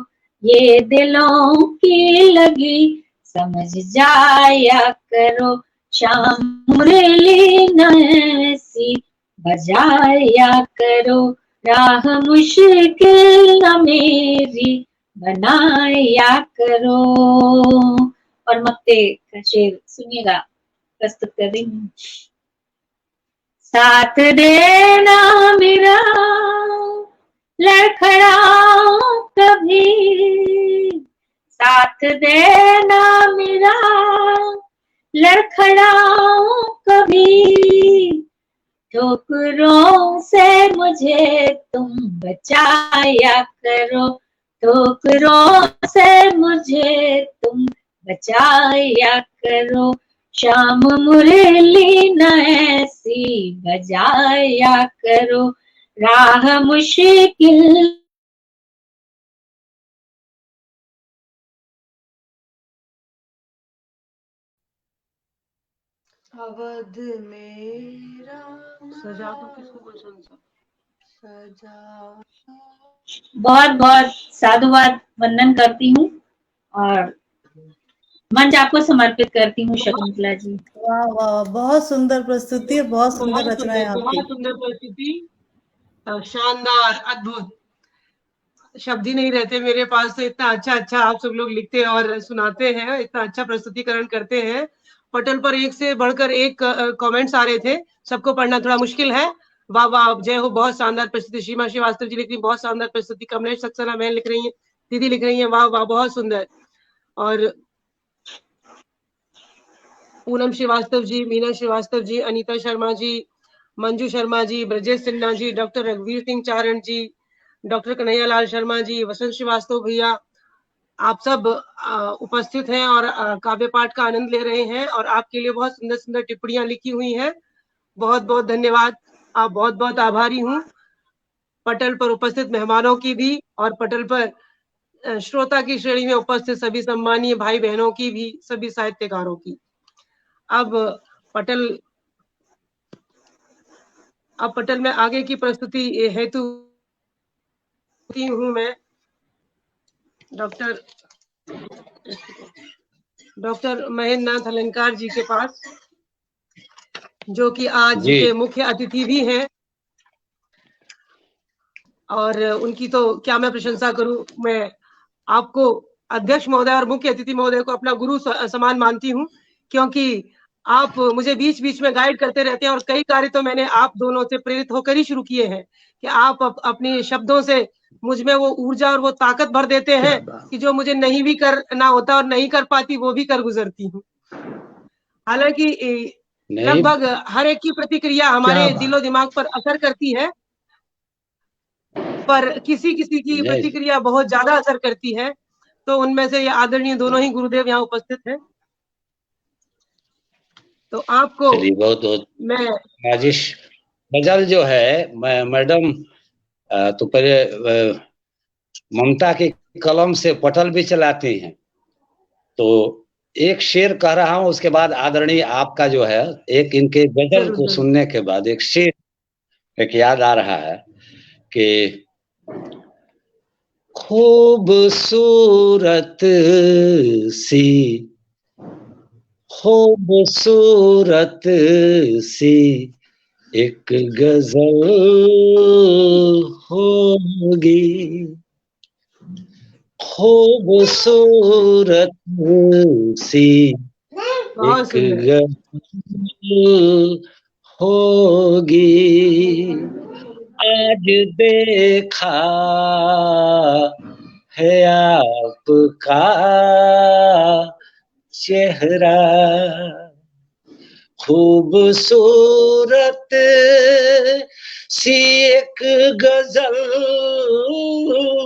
ये दिलों की लगी समझ जाया करो, श्याम मुरली नैसी बजाया करो, राह मुश्किल न मेरी बनाया करो। और मक्ते का शेर सुनिएगा, प्रस्तुत कर रही हूँ। साथ देना मेरा लड़खड़ाओ कभी, साथ देना मेरा लड़खड़ाओ कभी, ठोकरों से मुझे तुम बचाया करो, ठोकरों से मुझे तुम बचाया करो, श्याम मुरली नैसी बजाया करो, राह मुश्किल अवध मेरा सजा तो किसको गुलशन सा सजा। बहुत बहुत साधुवाद वंदन करती हूँ और मंच आपको समर्पित करती हूँ शकुंतला जी। वाह वाह, बहुत सुंदर प्रस्तुति, बहुत सुंदर रचना है आपकी। बहुत सुंदर प्रस्तुति, शानदार, अद्भुत, शब्द ही नहीं रहते मेरे पास। तो इतना अच्छा आप सब लोग लिखते और सुनाते हैं, इतना अच्छा प्रस्तुतिकरण करते हैं। पटल पर एक से बढ़कर एक कमेंट्स आ रहे थे, सबको पढ़ना थोड़ा मुश्किल है। वाह वाह, जय हो, बहुत शानदार प्रस्तुति। सीमा श्रीवास्तव जी लिख रही, बहुत शानदार प्रस्तुति। कमलेश सक्सेना बहन लिख रही है, दीदी लिख रही है, वाह वाह, बहुत सुंदर। और पूनम श्रीवास्तव जी, मीना श्रीवास्तव जी, अनीता शर्मा जी, मंजू शर्मा जी, ब्रजेश सिन्हा जी, डॉक्टर रघुवीर सिंह चारण जी, डॉक्टर कन्हैयालाल शर्मा जी, वसंत श्रीवास्तव भैया, आप सब उपस्थित हैं और काव्य पाठ का आनंद ले रहे हैं और आपके लिए बहुत सुंदर सुंदर टिप्पणियां लिखी हुई हैं। बहुत बहुत धन्यवाद, आप बहुत बहुत आभारी हूँ। पटल पर उपस्थित मेहमानों की भी और पटल पर श्रोता की श्रेणी में उपस्थित सभी सम्मानीय भाई बहनों की भी, सभी साहित्यकारों की। अब पटल में आगे की प्रस्तुति हेतु हूँ मैं डॉक्टर महेंद्र नाथ अलंकार जी के पास, जो कि आज के मुख्य अतिथि भी हैं। और उनकी तो क्या मैं प्रशंसा करूं, मैं आपको अध्यक्ष महोदय और मुख्य अतिथि महोदय को अपना गुरु समान मानती हूं, क्योंकि आप मुझे बीच बीच में गाइड करते रहते हैं और कई कार्य तो मैंने आप दोनों से प्रेरित होकर ही शुरू किए हैं कि आप अपनी शब्दों से मुझ में वो ऊर्जा और वो ताकत भर देते हैं कि जो मुझे नहीं भी करना होता और नहीं कर पाती वो भी कर गुजरती हूँ। हालांकि लगभग हर एक की प्रतिक्रिया हमारे दिलो दिमाग पर असर करती है, पर किसी किसी की प्रतिक्रिया बहुत ज्यादा असर करती है। तो उनमें से ये आदरणीय दोनों ही गुरुदेव यहाँ उपस्थित हैं। तो आपको बहुत बहुत मैं राजेश गजल जो है, मैडम तो पहले ममता की कलम से पटल भी चलाती हैं, तो एक शेर कह रहा हूं, उसके बाद आदरणीय आपका जो है, एक इनके गजल को सुनने के बाद एक शेर एक याद आ रहा है कि खूबसूरत सी एक गजल होगी, खूबसूरत सी एक गजल होगी, आज देखा है आपका चेहरा, खूबसूरत सी एक गजल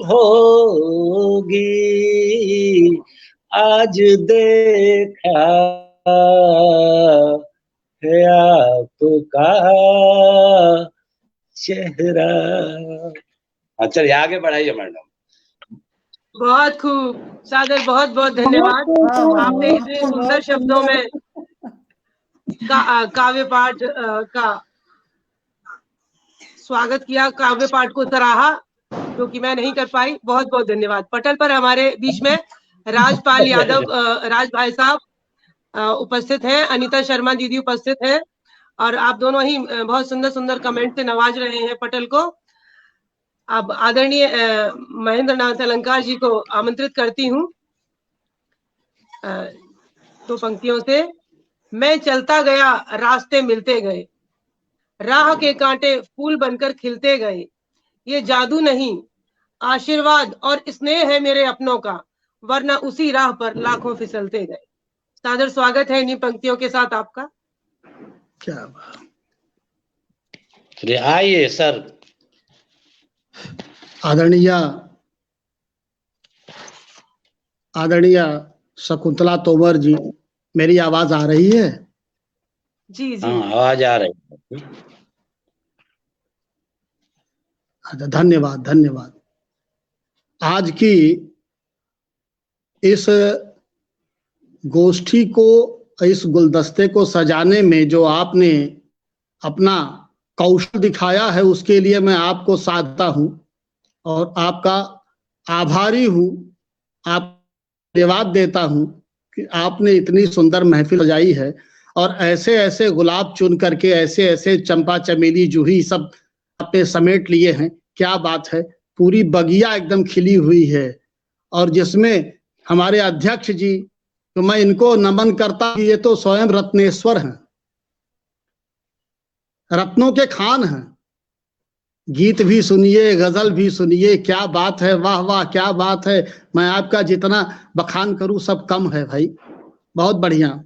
होगी, आज देखा है आपका चेहरा। अच्छा, आगे बढ़ाइए मैडम। बहुत खूब सादर, बहुत बहुत धन्यवाद। आपने इतने सुंदर शब्दों में काव्य पाठ का स्वागत किया, काव्य पाठ को सराहा, जो कि मैं नहीं कर पाई। बहुत बहुत धन्यवाद। पटल पर हमारे बीच में राजपाल यादव राज भाई साहब उपस्थित हैं, अनीता शर्मा दीदी उपस्थित हैं, और आप दोनों ही बहुत सुंदर सुंदर कमेंट से नवाज रहे हैं पटल को। अब आदरणीय महेंद्र नाथ अलंकार जी को आमंत्रित करती हूँ दो पंक्तियों से। मैं चलता गया, रास्ते मिलते गए, राह के कांटे फूल बनकर खिलते गए, ये जादू नहीं आशीर्वाद और स्नेह है मेरे अपनों का, वरना उसी राह पर लाखों फिसलते गए। सादर स्वागत है इन्हीं पंक्तियों के साथ आपका। क्या बात। आइए सर। आदरणीय शकुंतला तोमर जी, मेरी आवाज आ रही है? जी जी। हाँ, आवाज आ रही है। अच्छा, धन्यवाद धन्यवाद। आज की इस गोष्ठी को, इस गुलदस्ते को सजाने में जो आपने अपना कौशल दिखाया है, उसके लिए मैं आपको साधता हूं और आपका आभारी हूं। आप धन्यवाद देता हूं कि आपने इतनी सुंदर महफिल सजाई है और ऐसे ऐसे गुलाब चुन करके, ऐसे ऐसे चंपा चमेली जूही सब आपने समेट लिए हैं। क्या बात है, पूरी बगिया एकदम खिली हुई है। और जिसमें हमारे अध्यक्ष जी, तो मैं इनको नमन करता हूं, ये तो स्वयं रत्नेश्वर हैं, रत्नों के खान हैं। गीत भी सुनिए, गजल भी सुनिए, क्या बात है, वाह वाह क्या बात है। मैं आपका जितना बखान करूं सब कम है भाई, बहुत बढ़िया।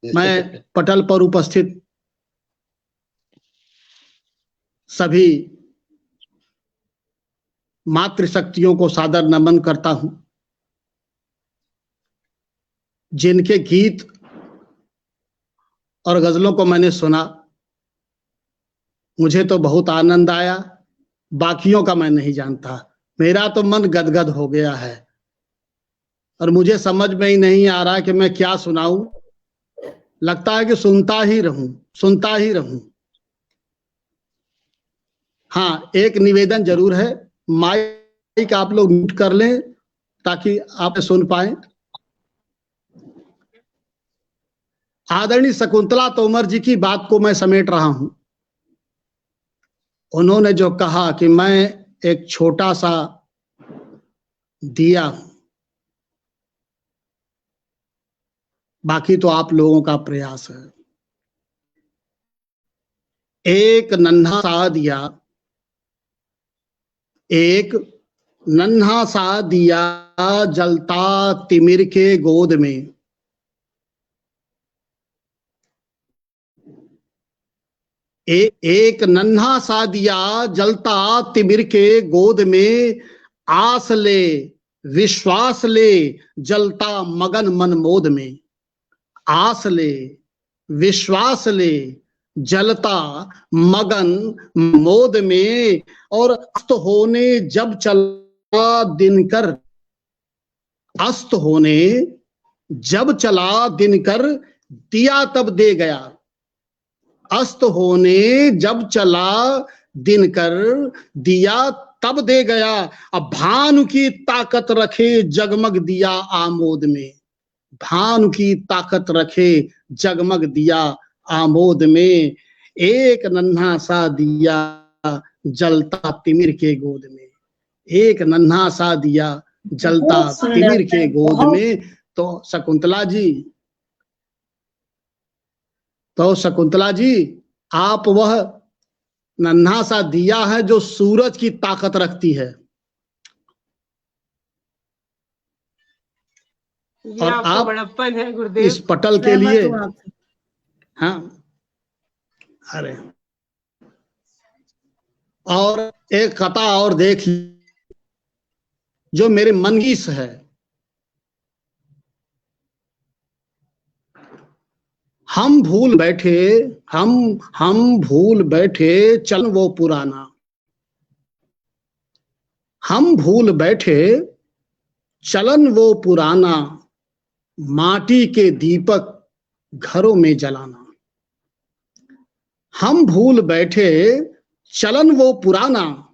मैं पटल पर उपस्थित सभी मातृशक्तियों को सादर नमन करता हूं, जिनके गीत और गजलों को मैंने सुना, मुझे तो बहुत आनंद आया। बाकियों का मैं नहीं जानता, मेरा तो मन गदगद हो गया है और मुझे समझ में ही नहीं आ रहा कि मैं क्या सुनाऊं। लगता है कि सुनता ही रहूं, सुनता ही रहूं। हाँ, एक निवेदन जरूर है, माइक आप लोग म्यूट कर लें ताकि आप सुन पाए। आदरणीय शकुंतला तोमर जी की बात को मैं समेट रहा हूं। उन्होंने जो कहा कि मैं एक छोटा सा दिया हूं, बाकी तो आप लोगों का प्रयास है। एक नन्हा सा दिया, एक नन्हा सा दिया जलता तिमिर के गोद में, एक नन्हा सा दिया जलता तिमिर के गोद में, आस ले विश्वास ले जलता मगन मन मोद में। आस ले विश्वास ले जलता मगन मोद में, और अस्त होने जब चला दिनकर, अस्त होने जब चला दिनकर, दिया तब दे गया। अस्त होने जब चला दिनकर, दिया तब दे गया। अब भानु की ताकत रखे जगमग दिया आमोद में, भानु की ताकत रखे जगमग दिया आमोद में। एक नन्हा सा दिया जलता तिमिर के गोद में, एक नन्हा सा दिया जलता तिमिर के गोद में। तो शकुंतला जी, आप वह नन्हा सा दिया है जो सूरज की ताकत रखती है। और आप बड़प्पन है गुरुदेव। इस पटल के लिए हाँ, अरे और एक कथा और देख जो मेरे मन की है। हम भूल बैठे चलन वो पुराना, हम भूल बैठे चलन वो पुराना, माटी के दीपक घरों में जलाना। हम भूल बैठे चलन वो पुराना,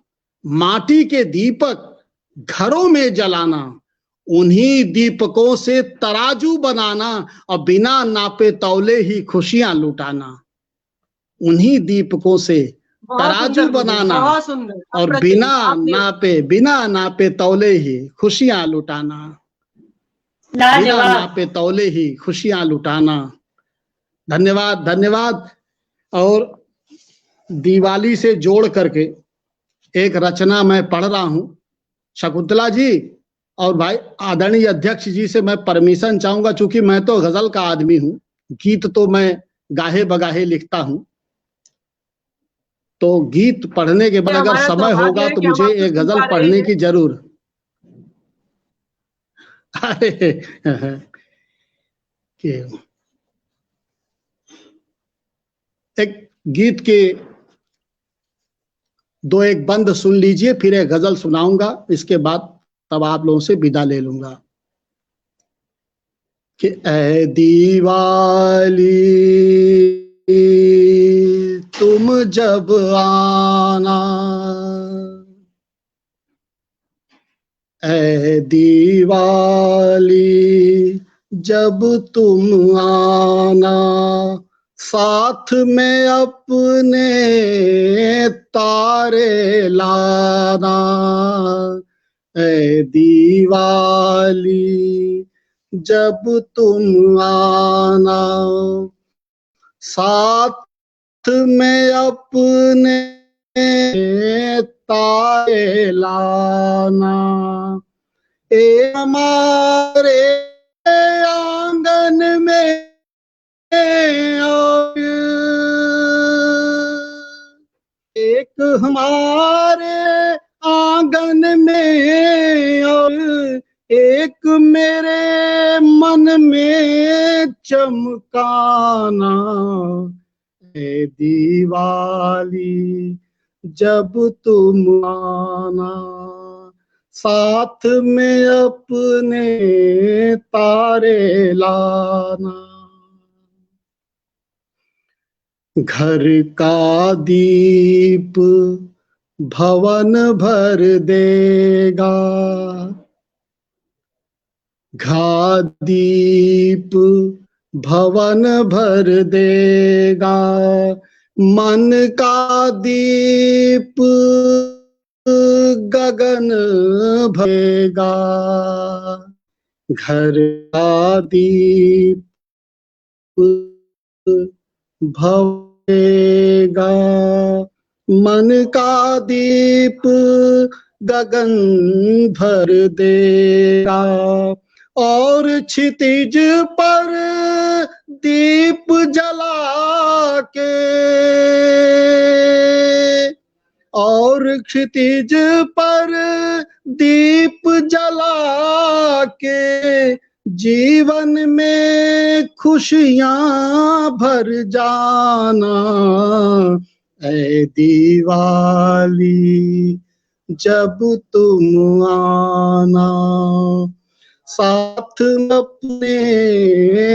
माटी के दीपक घरों में जलाना, उन्हीं दीपकों से तराजू बनाना और बिना नापे तौले ही खुशियां लुटाना। उन्हीं दीपकों से तराजू बनाना और बिना नापे तौले ही खुशियां लुटाना, बिना नापे तौले ही खुशियां लुटाना। धन्यवाद, धन्यवाद। और दिवाली से जोड़ करके एक रचना मैं पढ़ रहा हूं। शकुंतला जी और भाई आदरणीय अध्यक्ष जी से मैं परमिशन चाहूंगा, चूंकि मैं तो गजल का आदमी हूं, गीत तो मैं गाहे बगाहे लिखता हूं, तो गीत पढ़ने के बाद अगर समय होगा तो मुझे एक गजल पढ़ने की जरूर। एक गीत के दो एक बंद सुन लीजिए, फिर एक गजल सुनाऊंगा, इसके बाद तब आप लोगों से विदा ले लूंगा। कि ऐ दिवाली तुम जब आना, ऐ दिवाली जब तुम आना, साथ में अपने तारे लाना। ऐ दिवाली जब तुम आना, साथ में अपने तारे लाना। ए हमारे आंगन में एक हमारे आंगन में और एक मेरे मन में चमकाना। ऐ दिवाली जब तुम आना, साथ में अपने तारे लाना। घर का दीप भवन भर देगा, घा दीप भवन भर देगा, मन का दीप गगन भरेगा। घर का दीप भरेगा, मन का दीप गगन भर देगा। और क्षितिज पर दीप जला के, और क्षितिज पर दीप जला के, जीवन में खुशियां भर जाना। ऐ दिवाली जब तुम आना, साथ अपने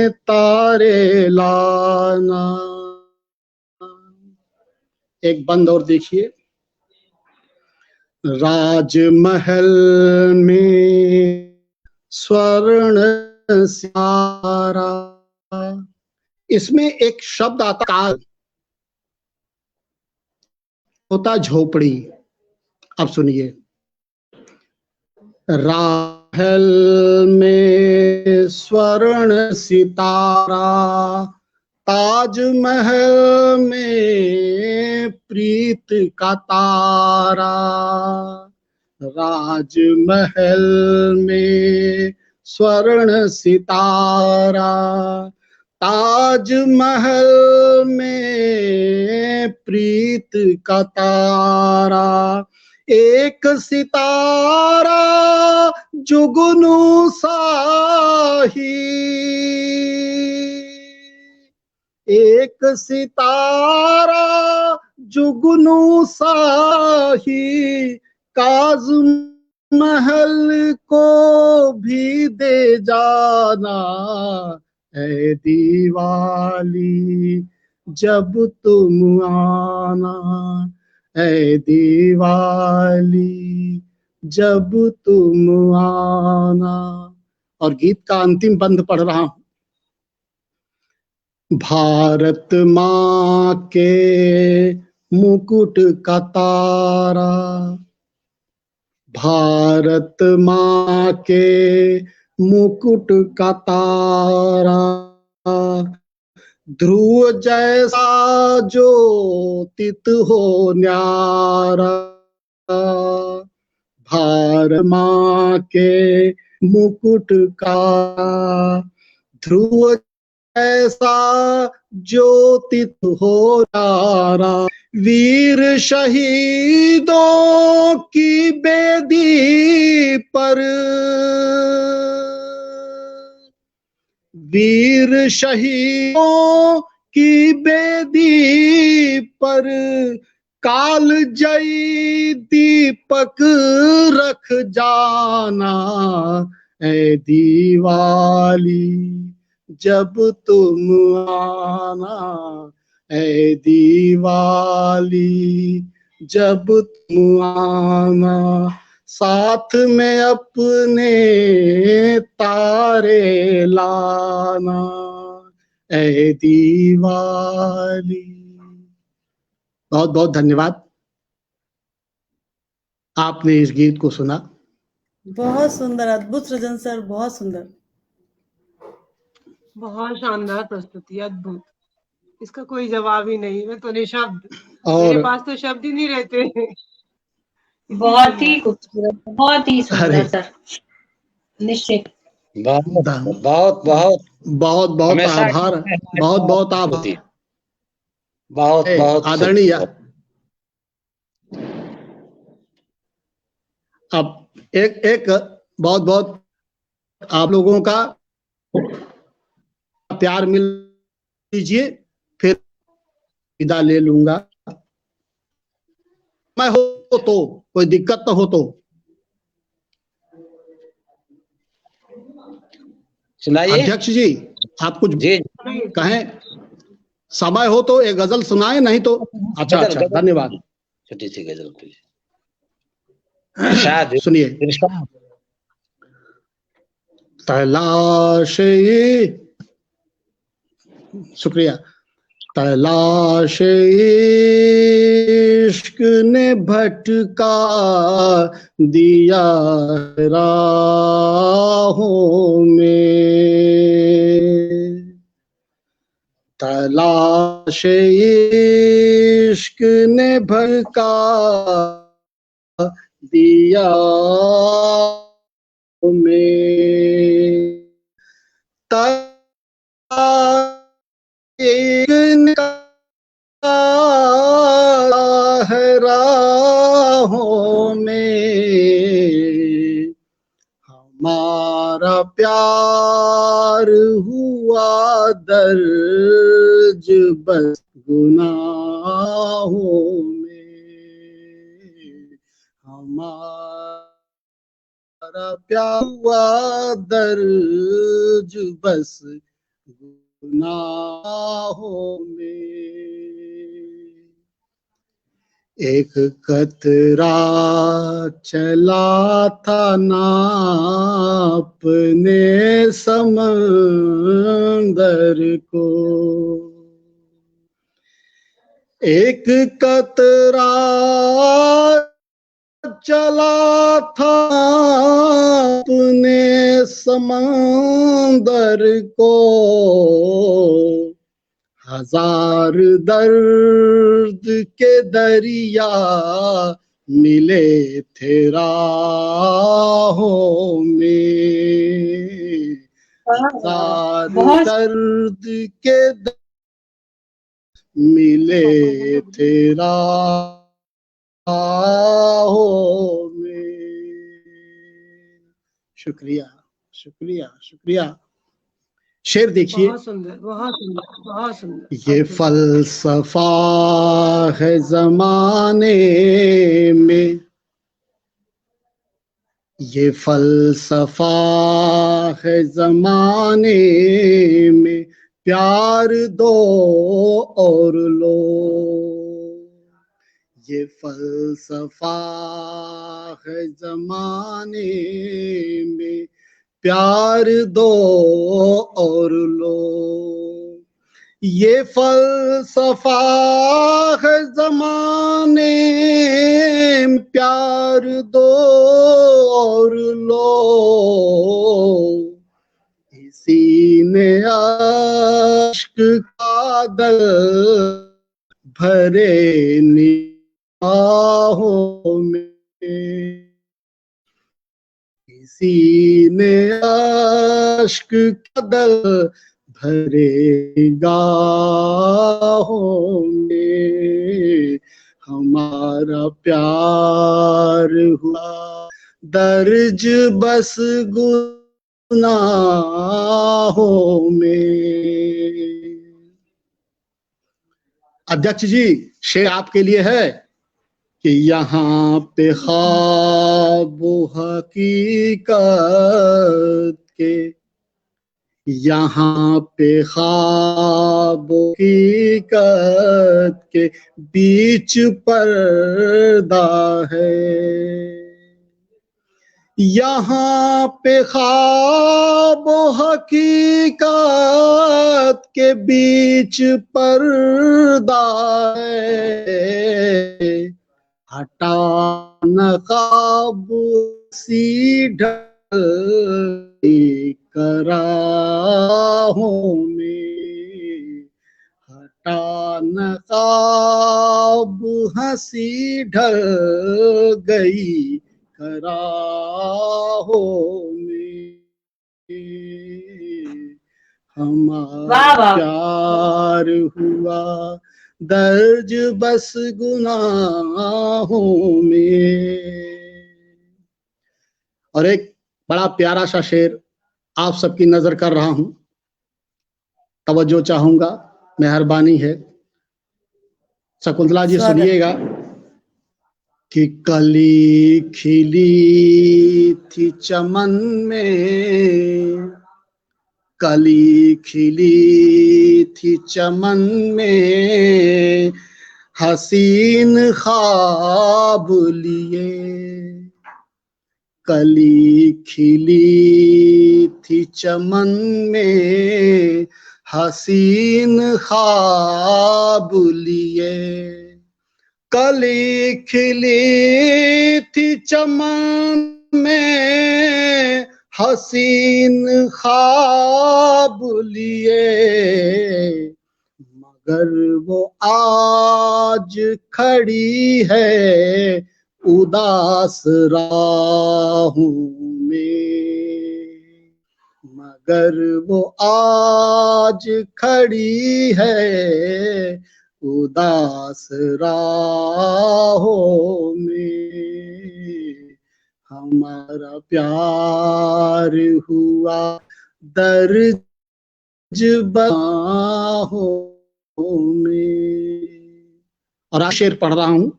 तारे लाना। एक बंद और देखिए। राजमहल में स्वर्ण सितारा, इसमें एक शब्द आता काल, होता झोपड़ी। अब सुनिए। राजमहल में स्वर्ण सितारा, ताजमहल में प्रीत का तारा। राजमहल में स्वर्ण सितारा, ताजमहल में प्रीत का तारा, एक सितारा जुगनू साही, एक सितारा जुगनू साही, काज महल को भी दे जाना, ऐ दीवाली जब तुम आना, ऐ दीवाली जब तुम आना। और गीत का अंतिम बंद पढ़ रहा हूं। भारत माँ के मुकुट का तारा, भारत माँ के मुकुट का तारा, ध्रुव जैसा ज्योतित हो न्यारा, भारत माँ के मुकुट का ध्रुव ऐसा ज्योतित हो न्यारा, वीर शहीदों की बेदी पर, वीर शहीदों की बेदी पर, काल जयी दीपक रख जाना, ऐ दीवाली जब तुम आना, ऐ दीवाली जब तुम आना, साथ में अपने तारे लाना, ऐ दीवाली। बहुत बहुत धन्यवाद, आपने इस गीत को सुना। बहुत सुंदर, अद्भुत सृजन सर, बहुत सुंदर, बहुत शानदार प्रस्तुति, अद्भुत, इसका कोई जवाब ही नहीं। मैं तो निशब्द, और मेरे पास तो शब्द ही नहीं रहते। बहुत ही खूबसूरत, बहुत ही सुंदर सर, निश्चित। बहुत बहुत बहुत बहुत बहुत हमेशा आभार, बहुत बहुत आभार, बहुत बहुत आदरणीय। अब एक बहुत बहुत आप लोगों का प्यार मिल लीजिए, फिर विदा ले लूंगा। मैं हो तो कोई दिक्कत तो हो तो सुनाइए। अध्यक्ष जी आप कुछ जी कहें, समय हो तो एक गजल सुनाए, नहीं तो अच्छा गजल, अच्छा, धन्यवाद। छोटी सी गजल शायद सुनिए। तलाश ये, शुक्रिया। तलाश इश्क ने भटका दिया राहों में, तलाश इश्क ने भटका दिया में, राहों में, हमारा प्यार हुआ दर्ज बस गुनाहों में, हमारा प्यार हुआ दर्ज बस गुनाहों में, एक कतरा चला था नापने समंदर को, एक कतरा चला था अपने समंदर को, हजार दर्द के दरिया मिले थे राहों में, हजार बहुत दर्द के मिले थे राहों में। शुक्रिया शुक्रिया शुक्रिया। शेर देखिए, बहुत सुंदर, बहुत सुंदर, बहुत सुंदर। ये फलसफा है जमाने में, ये फलसफा है जमाने में, प्यार दो और लो। ये फलसफा है जमाने में, प्यार दो और लो। ये फलसफा है जमाने में, प्यार दो और लो। इसी ने अश्क का दल भरे निगाहों में, इसी ने अश्क का दल भरे गाहों में। हमारा प्यार हुआ दर्ज बस गुनाहों में। अध्यक्ष जी, शेर आपके लिए है कि यहाँ पे ख्वाब हकीकत के, यहाँ पे ख्वाब हकीकत के बीच पर्दा है। यहाँ पे ख्वाब हकीकत के बीच पर्दा है। हटा नकाब सी ढल कराहों में, हटा नकाब हंसी ढल गई कराहों में। हमारा वाह वाह। प्यार हुआ दर्ज बस गुनाहों में। और एक बड़ा प्यारा सा शेर आप सबकी नजर कर रहा हूं, तवज्जो चाहूंगा, मेहरबानी है। शकुंतला जी सुनिएगा कि कली खिली थी चमन में, कली खिली थी चमन में, हसीन ख्वाब लिए। कली खिली थी चमन में, हसीन ख्वाब लिए। कली खिली थी चमन में, हसीन ख्वाब लिए। मगर वो आज खड़ी है उदास राहों में, मगर वो आज खड़ी है उदास राहों में। हमारा प्यार हुआ दर्ज बाहों में। और आज शेर पढ़ रहा हूं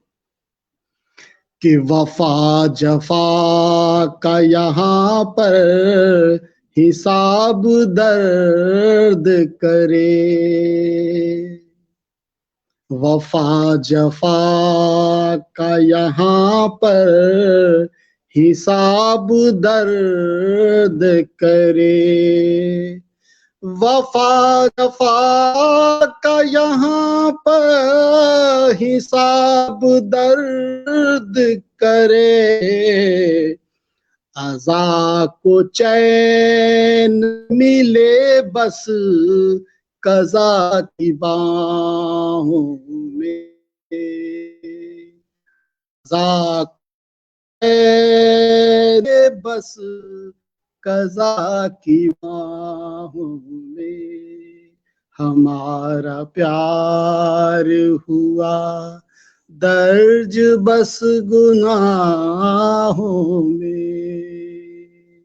कि वफा जफा का यहाँ पर हिसाब दर्द करे। वफा जफा का यहाँ पर हिसाब दर्द करे। वफा जफा का यहाँ पर हिसाब दर्द करे। अज़ा को चैन मिले बस कज़ा की बाहों में। अज़ा को बस कज़ा की बाहों में हमारा प्यार हुआ दर्ज बस गुनाहों में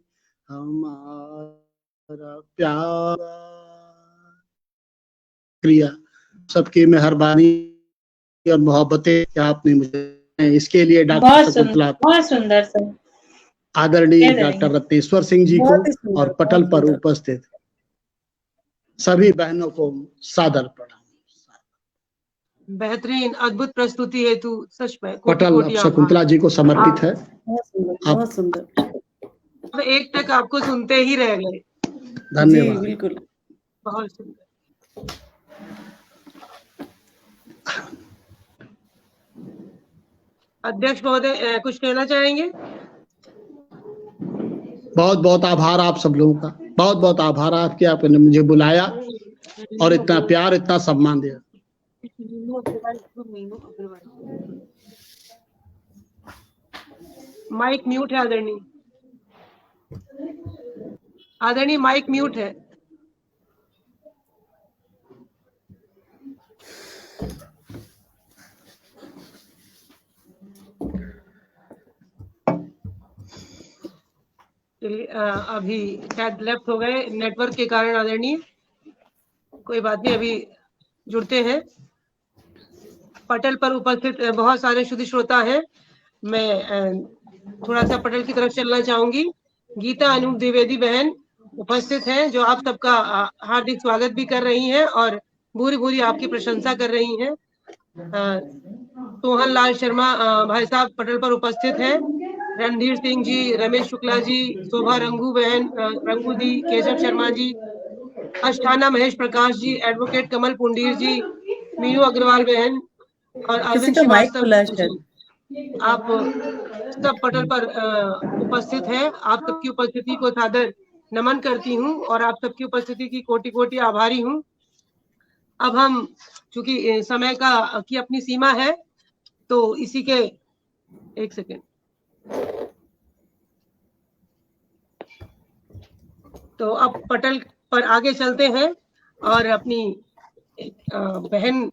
हमारा प्यार। शुक्रिया सबकी मेहरबानी और मोहब्बतें कि आपने मुझे इसके लिए डॉक्टर शकुंतला बहुत सुंदर सर आदरणीय डॉक्टर रत्नेश्वर सिंह जी बहुत ही को सुंदर, और पटल बहुत पर सुंदर। उपस्थित सभी बहनों को सादर प्रणाम। बेहतरीन अद्भुत प्रस्तुति हेतु सच में कोटि पटल कोटि अब आभार। शकुंतला जी को समर्पित है। बहुत सुंदर, आप- बहुत सुंदर। अब एक तक आपको सुनते ही रह गए। जी धन्यवाद। बिल्कुल। बहुत सुंदर। अध्यक्ष महोदय कुछ कहना चाहेंगे? बहुत बहुत आभार आप सब लोगों का, बहुत बहुत आभार आपके, आपने मुझे बुलाया और इतना प्यार इतना सम्मान दिया। माइक म्यूट है आदरणीय। आदरणीय माइक म्यूट है। चलिए अभी शायद लेफ्ट हो गए नेटवर्क के कारण आदरणीय, कोई बात नहीं, अभी जुड़ते हैं। पटल पर उपस्थित बहुत सारे शुद्ध श्रोता हैं। मैं थोड़ा सा पटल की तरफ चलना चाहूंगी। गीता अनूप द्विवेदी बहन उपस्थित हैं, जो आप सबका हार्दिक स्वागत भी कर रही हैं और भूरी भूरी आपकी प्रशंसा कर रही हैं। सोहन लाल शर्मा भाई साहब पटल पर उपस्थित हैं। रणधीर सिंह जी, रमेश शुक्ला जी, शोभा रंगू बहन, रंगू दी, केशव शर्मा जी, अष्टाना महेश प्रकाश जी, एडवोकेट कमल पुंडीर जी, मीनू अग्रवाल बहन और किसी अरविंद का माइक श्रीवास्तव खुला है जी, शायद। आप सब पटल पर उपस्थित हैं। आप सबकी उपस्थिति को सादर नमन करती हूँ और आप सबकी उपस्थिति की कोटि कोटि आभारी हूँ। अब हम चूंकि समय की अपनी सीमा है, तो इसी के एक सेकेंड, तो अब पटल पर आगे चलते हैं और अपनी बहन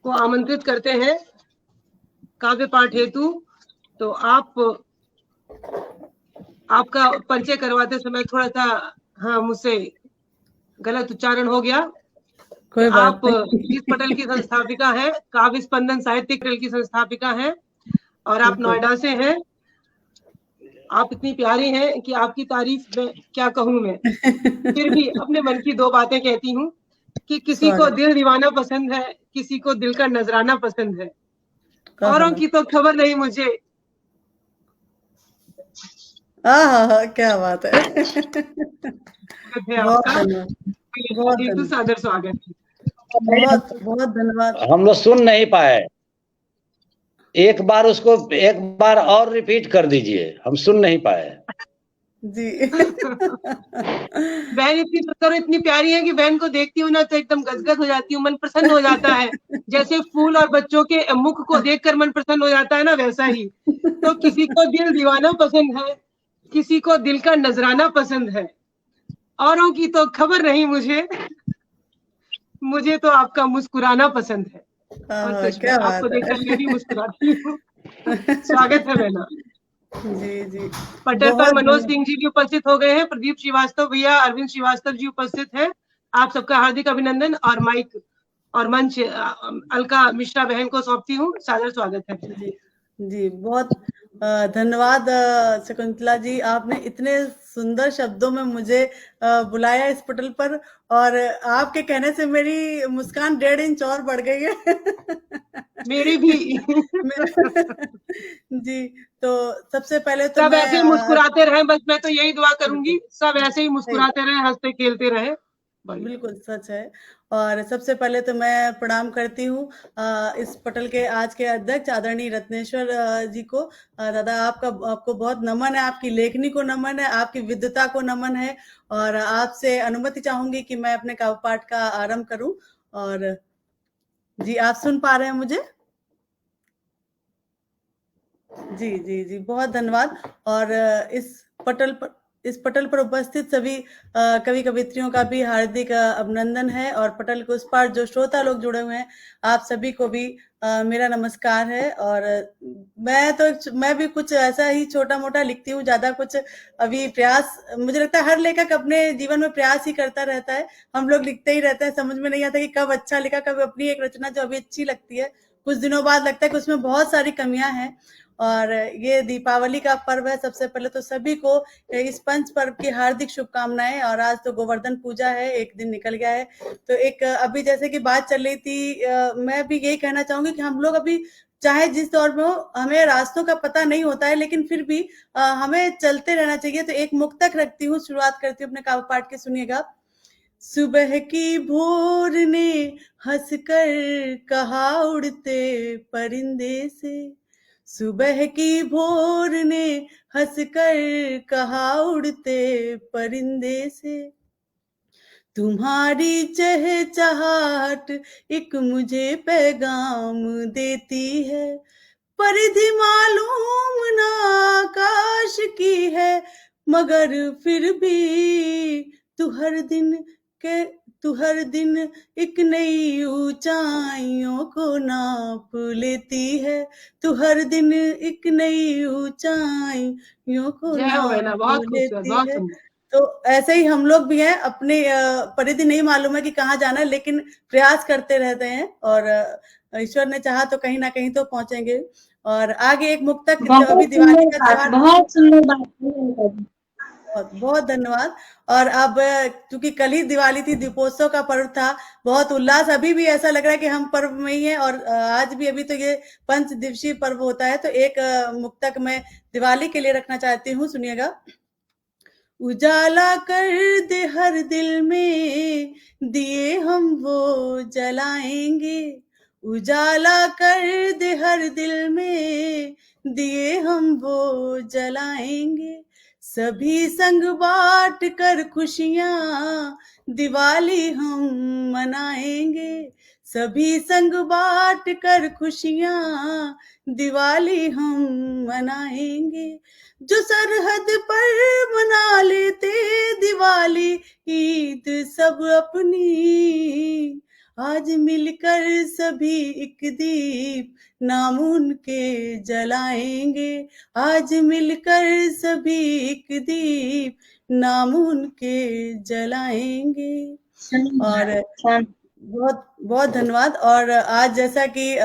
को आमंत्रित करते हैं काव्य पाठ हेतु। तो आपका परिचय करवाते समय थोड़ा सा हाँ मुझसे गलत उच्चारण हो गया। कोई बात आप नहीं। इस पटल की संस्थापिका है, काव्य स्पंदन साहित्यिक पटल की संस्थापिका है और आप नोएडा से हैं। आप इतनी प्यारी हैं कि आपकी तारीफ में क्या कहूँ मैं। फिर भी अपने मन की दो बातें कहती हूँ कि किसी को दिल दीवाना पसंद है, किसी को दिल का नजराना पसंद है, औरों की तो खबर नहीं मुझे। क्या बात है। आपका बहुत सादर स्वागत। बहुत बहुत धन्यवाद। हम लोग सुन नहीं पाए, एक बार उसको एक बार और रिपीट कर दीजिए, हम सुन नहीं पाए जी। बहन इतनी सुंदर इतनी प्यारी है कि बहन को देखती हूँ ना तो एकदम गदगद हो जाती हूँ, मन प्रसन्न हो जाता है। जैसे फूल और बच्चों के मुख को देखकर मन प्रसन्न हो जाता है ना, वैसा ही। तो किसी को दिल दीवाना पसंद है, किसी को दिल का नजराना पसंद है, औरों की तो खबर नहीं मुझे। मुझे तो आपका मुस्कुराना पसंद है। और कुछ क्या आपको देखकर मैं भी मुस्कुराती हूँ। स्वागत है बहना। जी जी। पटल पर मनोज सिंह जी भी उपस्थित हो गए हैं, प्रदीप श्रीवास्तव भैया, अरविंद श्रीवास्तव जी उपस्थित हैं। आप सबका हार्दिक अभिनंदन और माइक और मंच अलका मिश्रा बहन को सौंपती हूँ। सादर स्वागत है। जी जी, बहुत धन्यवाद शकुंतला जी, आपने इतने सुंदर शब्दों में मुझे बुलाया इस पटल पर और आपके कहने से मेरी मुस्कान 1.5 इंच और बढ़ गई है। मेरी भी। जी, तो सबसे पहले तो सब ऐसे ही मुस्कुराते रहे, बस मैं तो यही दुआ करूंगी, सब ऐसे ही मुस्कुराते रहे, हंसते खेलते रहे। बिल्कुल सच है। और सबसे पहले तो मैं प्रणाम करती हूँ इस पटल के आज के अध्यक्ष आदरणीय रत्नेश्वर जी को। दादा आपको बहुत नमन है, आपकी लेखनी को नमन है, आपकी विद्वता को नमन है और आपसे अनुमति चाहूंगी कि मैं अपने काव्य पाठ का आरंभ करूं। और जी, आप सुन पा रहे हैं मुझे? जी जी जी, बहुत धन्यवाद। और इस पटल पर उपस्थित सभी कवि कवित्रियों का भी हार्दिक अभिनंदन है, और पटल के उस पार जो श्रोता लोग जुड़े हुए हैं, आप सभी को भी मेरा नमस्कार है। और मैं भी कुछ ऐसा ही छोटा मोटा लिखती हूँ, ज्यादा कुछ अभी प्रयास, मुझे लगता है हर लेखक अपने जीवन में प्रयास ही करता रहता है। हम लोग लिखते ही रहते हैं, समझ में नहीं आता कि कब अच्छा लिखा, कब अपनी एक रचना जो अभी अच्छी लगती है कुछ दिनों बाद लगता है कि उसमें बहुत सारी कमियां हैं। और ये दीपावली का पर्व है, सबसे पहले तो सभी को इस पंच पर्व की हार्दिक शुभकामनाएं। और आज तो गोवर्धन पूजा है, एक दिन निकल गया है। तो एक अभी जैसे कि बात चल रही थी, मैं भी यही कहना चाहूंगी कि हम लोग अभी चाहे जिस दौर में हो, हमें रास्तों का पता नहीं होता है, लेकिन फिर भी हमें चलते रहना चाहिए। तो एक मुक्तक रखती हूँ, शुरुआत करती हूँ अपने काव्य पाठ के, सुनिएगा। सुबह की भोर ने हंसकर कहा उड़ते परिंदे से, सुबह की भोर ने हंसकर कहा उड़ते परिंदे से, तुम्हारी चहचहाट एक मुझे पैगाम देती है, परिधि मालूम ना आकाश की है, मगर फिर भी तू हर दिन एक नई ऊंचाइयों को नाप लेती है, तू हर दिन एक नई ऊंचाइयों को जय हो बहना, नाप बहुत खूबसूरत, लेती बहुत है। सुंदर। तो ऐसे ही हम लोग भी हैं, अपने परिधि नहीं मालूम है कि कहाँ जाना है, लेकिन प्रयास करते रहते हैं, और ईश्वर ने चाहा तो कहीं ना कहीं तो पहुंचेंगे। और आगे एक मुक्तक, जो अभी दिवाली का त्योहार, बहुत सुंदर बात। बहुत बहुत धन्यवाद। और अब क्योंकि कल ही दिवाली थी, दीपोत्सव का पर्व था, बहुत उल्लास, अभी भी ऐसा लग रहा है कि हम पर्व में ही हैं। और आज भी अभी तो ये 5 दिवसीय पर्व होता है। तो एक मुक्तक मैं दिवाली के लिए रखना चाहती हूँ, सुनिएगा। उजाला कर दे हर दिल में, दिए हम वो जलाएंगे, उजाला कर दे हर दिल में, दिए हम वो जलाएंगे, सभी संग बांट कर खुशियां दिवाली हम मनाएंगे, सभी संग बांट कर खुशियां दिवाली हम मनाएंगे, जो सरहद पर मना लेते दिवाली ईद सब अपनी, आज मिलकर सभी एक दीप नाम उनके जलाएंगे, आज मिलकर सभी एक दीप नाम उनके जलाएंगे। और बहुत बहुत धन्यवाद। और आज जैसा कि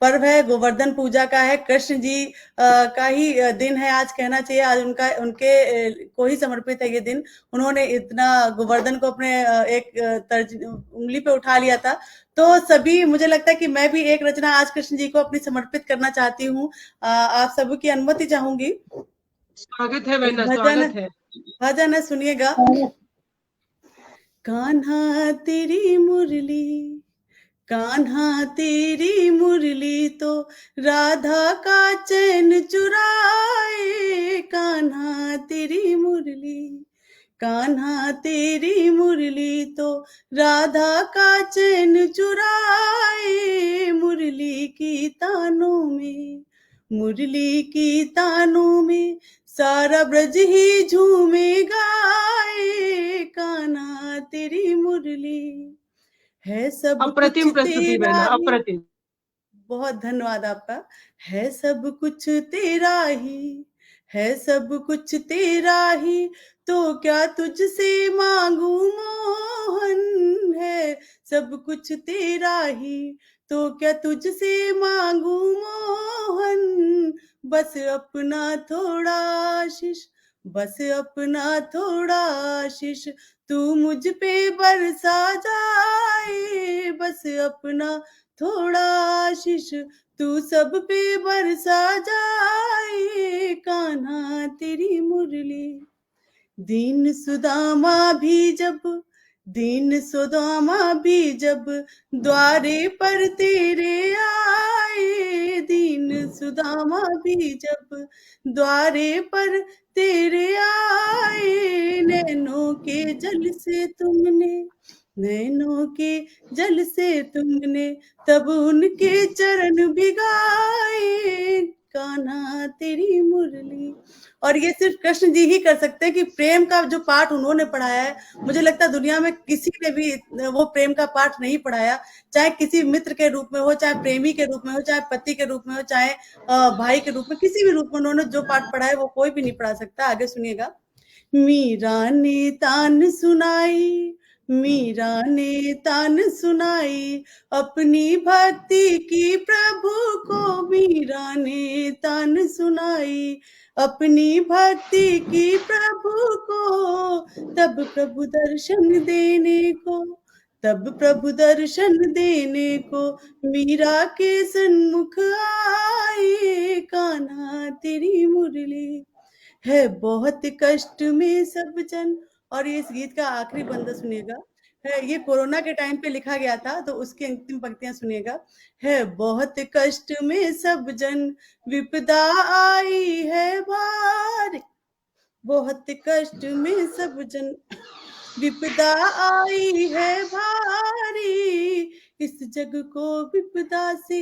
पर्व है, गोवर्धन पूजा का है, कृष्ण जी का ही दिन है आज, कहना चाहिए आज उनके को ही समर्पित है ये दिन। उन्होंने इतना गोवर्धन को अपने एक उंगली पे उठा लिया था। तो सभी, मुझे लगता है कि मैं भी एक रचना आज कृष्ण जी को अपनी समर्पित करना चाहती हूँ। आप सभी की अनुमति चाहूंगी। स्वागत है बहना, स्वागत है। भजन है, सुनिएगा। कान्हा तेरी मुरली, कान्हा तेरी मुरली तो राधा का चैन चुराए, कान्हा तेरी मुरली, कान्हा तेरी मुरली तो राधा का चैन चुराए, मुरली की तानों में, मुरली की तानों में सारा ब्रज ही झूमे गाए, कान्हा तेरी मुरली है सब कुछ अप्रतिम प्रस्तुति तेरा बहना, ही। अप्रतिम। बहुत धन्यवाद आपका। है सब कुछ तेरा ही, है सब कुछ तेरा ही, तो क्या तुझसे मांगू मोहन, है सब कुछ तेरा ही, तो क्या तुझसे मांगू मोहन, बस अपना थोड़ा आशीष, बस अपना थोड़ा आशीष तू मुझ पे बरसा जाए, बस अपना थोड़ा आशीष तू सब पे बरसा जाए, कान्हा तेरी मुरली। दीन सुदामा भी जब, दीन सुदामा भी जब द्वारे पर तेरे आए, दीन सुदामा भी जब द्वारे पर तेरे आए, नैनों के जल से तुमने, नैनों के जल से तुमने तब उनके चरण भिगाए, कान्हा तेरी मुरली। और ये सिर्फ कृष्ण जी ही कर सकते हैं कि प्रेम का जो पाठ उन्होंने पढ़ाया है, मुझे लगता है दुनिया में किसी ने भी वो प्रेम का पाठ नहीं पढ़ाया, चाहे किसी मित्र के रूप में हो, चाहे प्रेमी के रूप में हो, चाहे पति के रूप में हो, चाहे भाई के रूप में, किसी भी रूप में उन्होंने जो पाठ पढ़ा है वो कोई भी नहीं पढ़ा सकता। आगे सुनिएगा। मीरा ने तान सुनाई, मीरा ने तान सुनाई, अपनी भक्ति की प्रभु को मीरा ने तान सुनाई, अपनी भक्ति की प्रभु को। तब प्रभु दर्शन देने को, तब प्रभु दर्शन देने को मीरा के सन्मुख आए, कान्हा तेरी मुरली है बहुत कष्ट में सब जन। और ये इस गीत का आखिरी बंदा सुनिएगा, है ये कोरोना के टाइम पे लिखा गया था, तो उसकी अंतिम पंक्तियां सुनिएगा। है बहुत कष्ट में सब जन, विपदा आई है भारी, बहुत कष्ट में सब जन, विपदा आई है भारी, इस जग को विपदा से,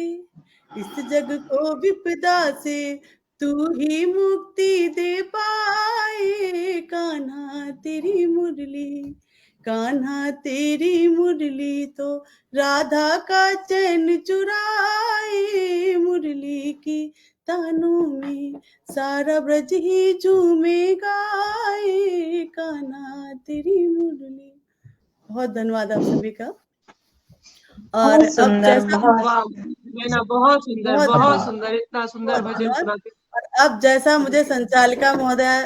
इस जग को विपदा से तू ही मुक्ति दे पाए, कान्हा तेरी मुरली, कान्हा तेरी मुरली तो राधा का चैन चुराए, मुरली की तानों में सारा ब्रज ही झूमे गाए, कान्हा तेरी मुरली। बहुत धन्यवाद आप सभी का। और बहुत अब सुंदर, जैसा बहुत बहुत सुंदर, बहुत बहुत धन्यवाद। सुंदर, इतना सुंदर बहुत भजन धन्यवाद। सुनाते। और अब जैसा मुझे संचालिका महोदय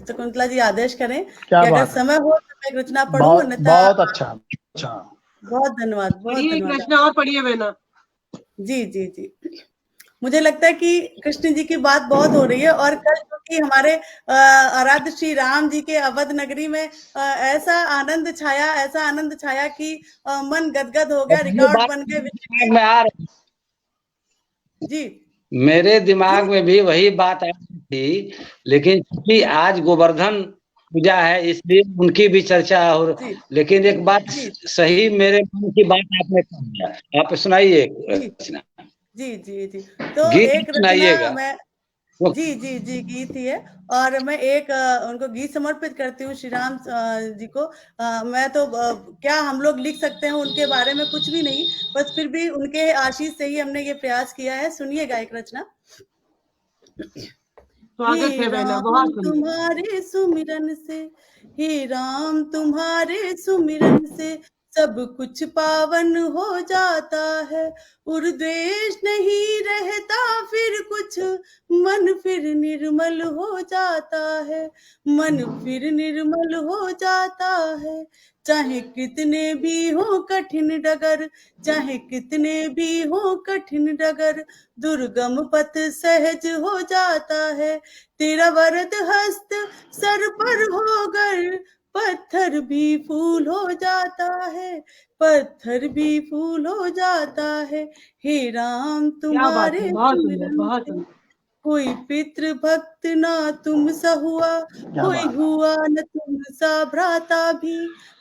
शकुंतला जी आदेश करें कि क्या अगर बात है, समय हो तो मैं एक रचना पढ़ूं, बहुत अन्यथा बहुत अच्छा अच्छा। बहुत धन्यवाद, बहुत पढ़िए एक धन्यवाद। रचना और पढ़िए बहना। जी जी जी, मुझे लगता है कि कृष्ण जी की बात बहुत हो रही है, और कल क्योंकि हमारे आराध्य श्री राम जी के अवध नगरी में ऐसा आनंद छाया, ऐसा आनंद छाया कि मन गदगद हो गया, रिकॉर्ड बन गए दिमाग में आ रही, जी। मेरे दिमाग में भी वही बात आ रही थी, लेकिन क्योंकि आज गोवर्धन पूजा है इसलिए उनकी भी चर्चा हो। जी लेकिन एक बात जी सही, मेरे मन की बात आपने कह दिया। आप सुनाइए जी रचना, जी जी जी। तो गीत एक रचना सुनाइएगा। मैं, जी जी जी, गीत ही है, और मैं एक उनको गीत समर्पित करती हूँ श्री राम जी को। मैं तो क्या हम लोग लिख सकते हैं उनके बारे में, कुछ भी नहीं, बस फिर भी उनके आशीष से ही हमने ये प्रयास किया है। सुनिएगा एक रचना। स्वागत हे है बहना, राम बहुत सुंदर। तुम्हारे सुमिरन से, हे राम तुम्हारे सुमिरन से सब कुछ पावन हो जाता है, और द्वेष नहीं रहता फिर कुछ, मन फिर निर्मल हो जाता है, मन फिर निर्मल हो जाता है। चाहे कितने भी हो कठिन डगर, चाहे कितने भी हो कठिन डगर, दुर्गम पथ सहज हो जाता है। तेरा वरद हस्त सर पर होकर पत्थर भी फूल हो जाता है, पत्थर भी फूल हो जाता है। हे राम क्या बात है, तुम्हारे बहुत सुंदर, सुमिरन बहुत से सुंदर। कोई पितृ भक्त ना तुम सा हुआ, क्या कोई बात है। हुआ न तुम सा भ्राता भी,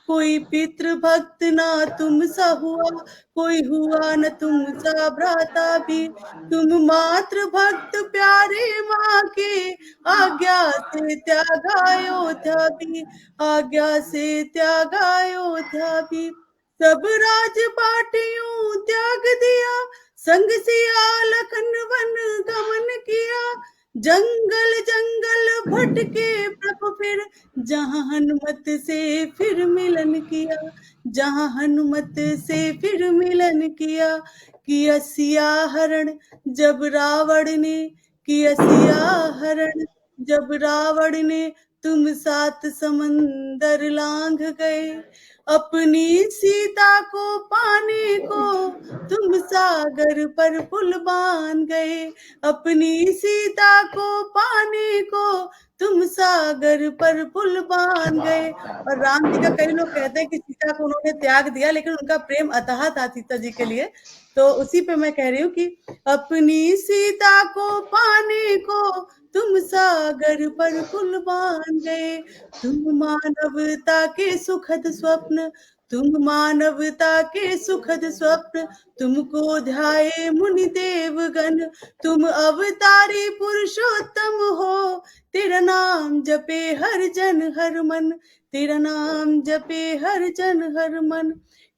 कोई पितृ भक्त ना तुम सा हुआ, कोई हुआ न तुम सा भ्राता भी। तुम मात्र भक्त प्यारे माँ के, आज्ञा से त्यागा अयोध्या भी, आज्ञा से त्यागा अयोध्या भी। सब राज बाटियों त्याग दिया, संग सिया लखन वन गमन किया। जंगल जंगल भटके प्रभु फिर, जहाँ हनुमत से फिर मिलन किया, जहाँ हनुमत से फिर मिलन किया। किया सिया हरण जब रावण ने, किया सिया हरण जब रावण ने, तुम सात समंदर लांघ गए। अपनी सीता को पाने को तुम सागर पर पुल बांध गए, अपनी सीता को पाने को तुम सागर पर पुल बांध गए। और राम जी का कई लोग कहते हैं कि सीता को उन्होंने त्याग दिया, लेकिन उनका प्रेम अथाह था सीता जी के लिए। तो उसी पे मैं कह रही हूँ कि अपनी सीता को पाने को तुम सागर पर पुल बांध गए। तुम मानवता के सुखद स्वप्न तुम मानवता के सुखद स्वप्न, तुमको ध्याए मुनि देवगण। तुम अवतारी पुरुषोत्तम हो, तेरा नाम जपे हर जन हर मन, तेरा नाम जपे हर जन हर मन।